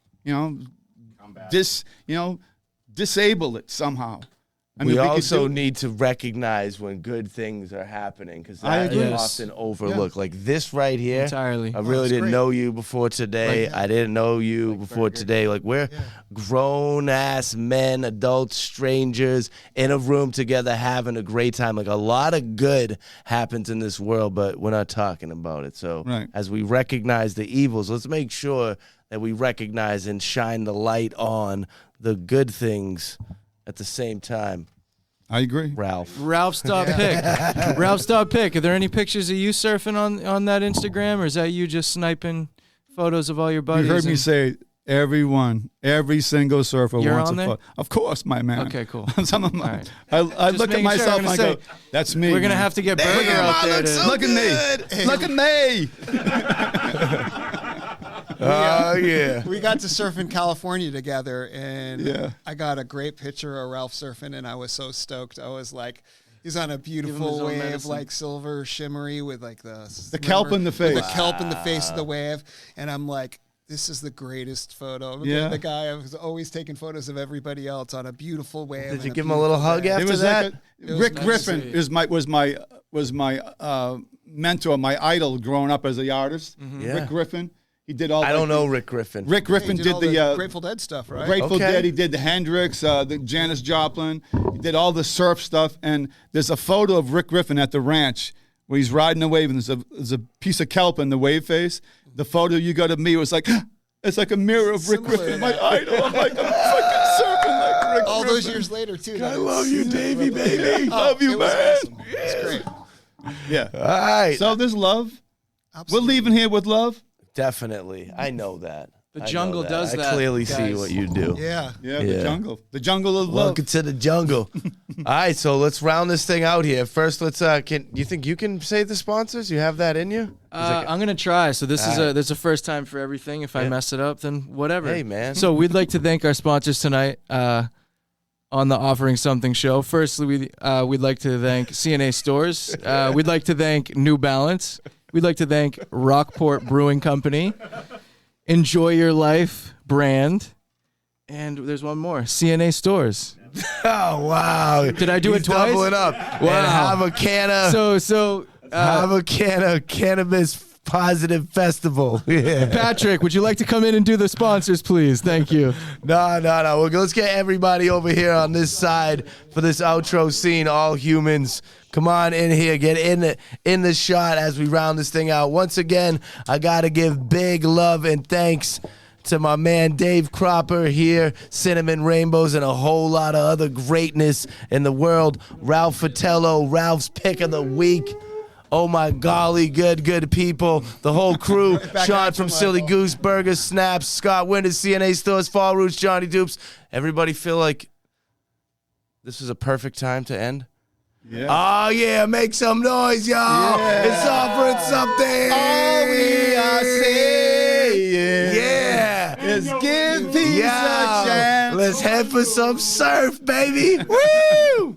D: Disable it somehow.
A: We
D: could
A: also
D: do-
A: need to recognize when good things are happening, because
D: I
A: that
D: agree.
A: is
F: Yes.
A: often overlooked. Like this right here,
F: Entirely.
A: I really
B: that's
A: didn't
B: great.
A: know you before today. I didn't know you before today. Like, we're grown-ass men, adults, strangers, in a room together having a great time. Like, a lot of good happens in this world, but we're not talking about it. So
D: Right.
A: as we recognize the evils, let's make sure that we recognize and shine the light on the good things at the same time.
D: I agree.
A: Ralph.
F: Ralph's dot pick. Ralph's dot pick. Are there any pictures of you surfing on that Instagram, or is that you just sniping photos of all your buddies?
D: You heard me
F: and-
D: say every single surfer
F: You're
D: wants
F: on
D: a
F: there?
D: photo. Of course, my man.
F: Okay, cool.
D: Some of my,
F: All right.
D: I
F: Just
D: look at
F: making sure.
D: myself
F: I'm
D: and I
F: gonna
D: go, that's me.
F: We're gonna
D: man.
F: have to get Burger out there to.
D: Look at me. Look at me.
A: Oh, yeah.
B: We got to surf in California together, and
D: Yeah.
B: I got a great picture of Ralph surfing, and I was so stoked. I was like, he's on a
F: his
B: beautiful
F: own
B: wave,
F: medicine.
B: like silver shimmery with like the
D: kelp in the
B: with
D: face.
B: the kelp in the face of the wave, and I'm like, this is the greatest photo.
D: Yeah.
B: The guy I was always taking photos of everybody else on a beautiful wave.
A: Did
B: and
A: you give him a little
B: beautiful
A: hug
B: day.
A: after
D: It was
A: that?
D: like
B: It was
D: Rick
B: nice to
D: Griffin
B: see.
D: was my mentor, my idol growing up as an artist.
A: Yeah.
D: Rick Griffin. He did all.
A: I don't know Rick Griffin.
D: Rick Griffin
B: He
D: did
B: all
D: the
B: Grateful Dead stuff, right?
D: Grateful
A: Okay.
D: Dead. He did the Hendrix, the Janis Joplin. He did all the surf stuff. And there's a photo of Rick Griffin at the ranch where he's riding a wave, and there's a piece of kelp in the wave face. The photo you got of me was like, it's like a mirror of Rick
B: Similar
D: Griffin,
B: to
D: my
B: that.
D: idol. I'm like, I'm fucking surfing like Rick
B: All
D: Griffin.
B: those years later, too.
A: I love you, Davey, baby.
D: Love you,
B: It was
D: man.
B: awesome. It's great.
D: Yeah.
A: All right.
D: So there's love.
B: Absolutely.
D: We're leaving here with love.
A: Definitely. I know that.
F: The
A: I know
F: jungle
A: that.
F: does
A: I
F: that,
A: clearly see
F: guys.
A: what you do.
B: Yeah.
D: Yeah,
A: Yeah.
D: the jungle of love.
A: Welcome to the jungle. All right, so let's round this thing out here. First, let's. You think you can say the sponsors? You have that in you?
F: I'm gonna try. So this is a first time for everything. If I mess it up, then whatever.
A: Hey, man.
F: So we'd like to thank our sponsors tonight on the Offering Something show. Firstly, we'd like to thank CNA Stores. We'd like to thank New Balance. We'd like to thank Rockport Brewing Company, Enjoy Your Life brand,
H: And there's one more. CNA stores.
A: Oh wow!
H: Did I do
A: He's
H: it twice?
A: Doubling up.
H: Wow.
A: And have a can of have a can of cannabis positive festival. Yeah.
H: Patrick, would you like to come in and do the sponsors, please? Thank you.
A: No. Well, let's get everybody over here on this side for this outro scene. All humans, come on in here. Get in the shot as we round this thing out. Once again, I gotta give big love and thanks to my man Dave Cropper here, Cinnamon Rainbows, and a whole lot of other greatness in the world. Ralph Fatello, Ralph's Pick of the Week. Oh my golly, good people. The whole crew. Sean from Silly Goose Burgers, Snaps, Scott Winters, CNA Stores, Fall Roots, Johnny Dupes. Everybody feel like this is a perfect time to end?
D: Yeah.
A: Oh yeah, make some noise, y'all.
D: Yeah.
A: It's offering something.
D: All we are saying is give peace a chance.
A: Let's head for some surf, baby. Woo!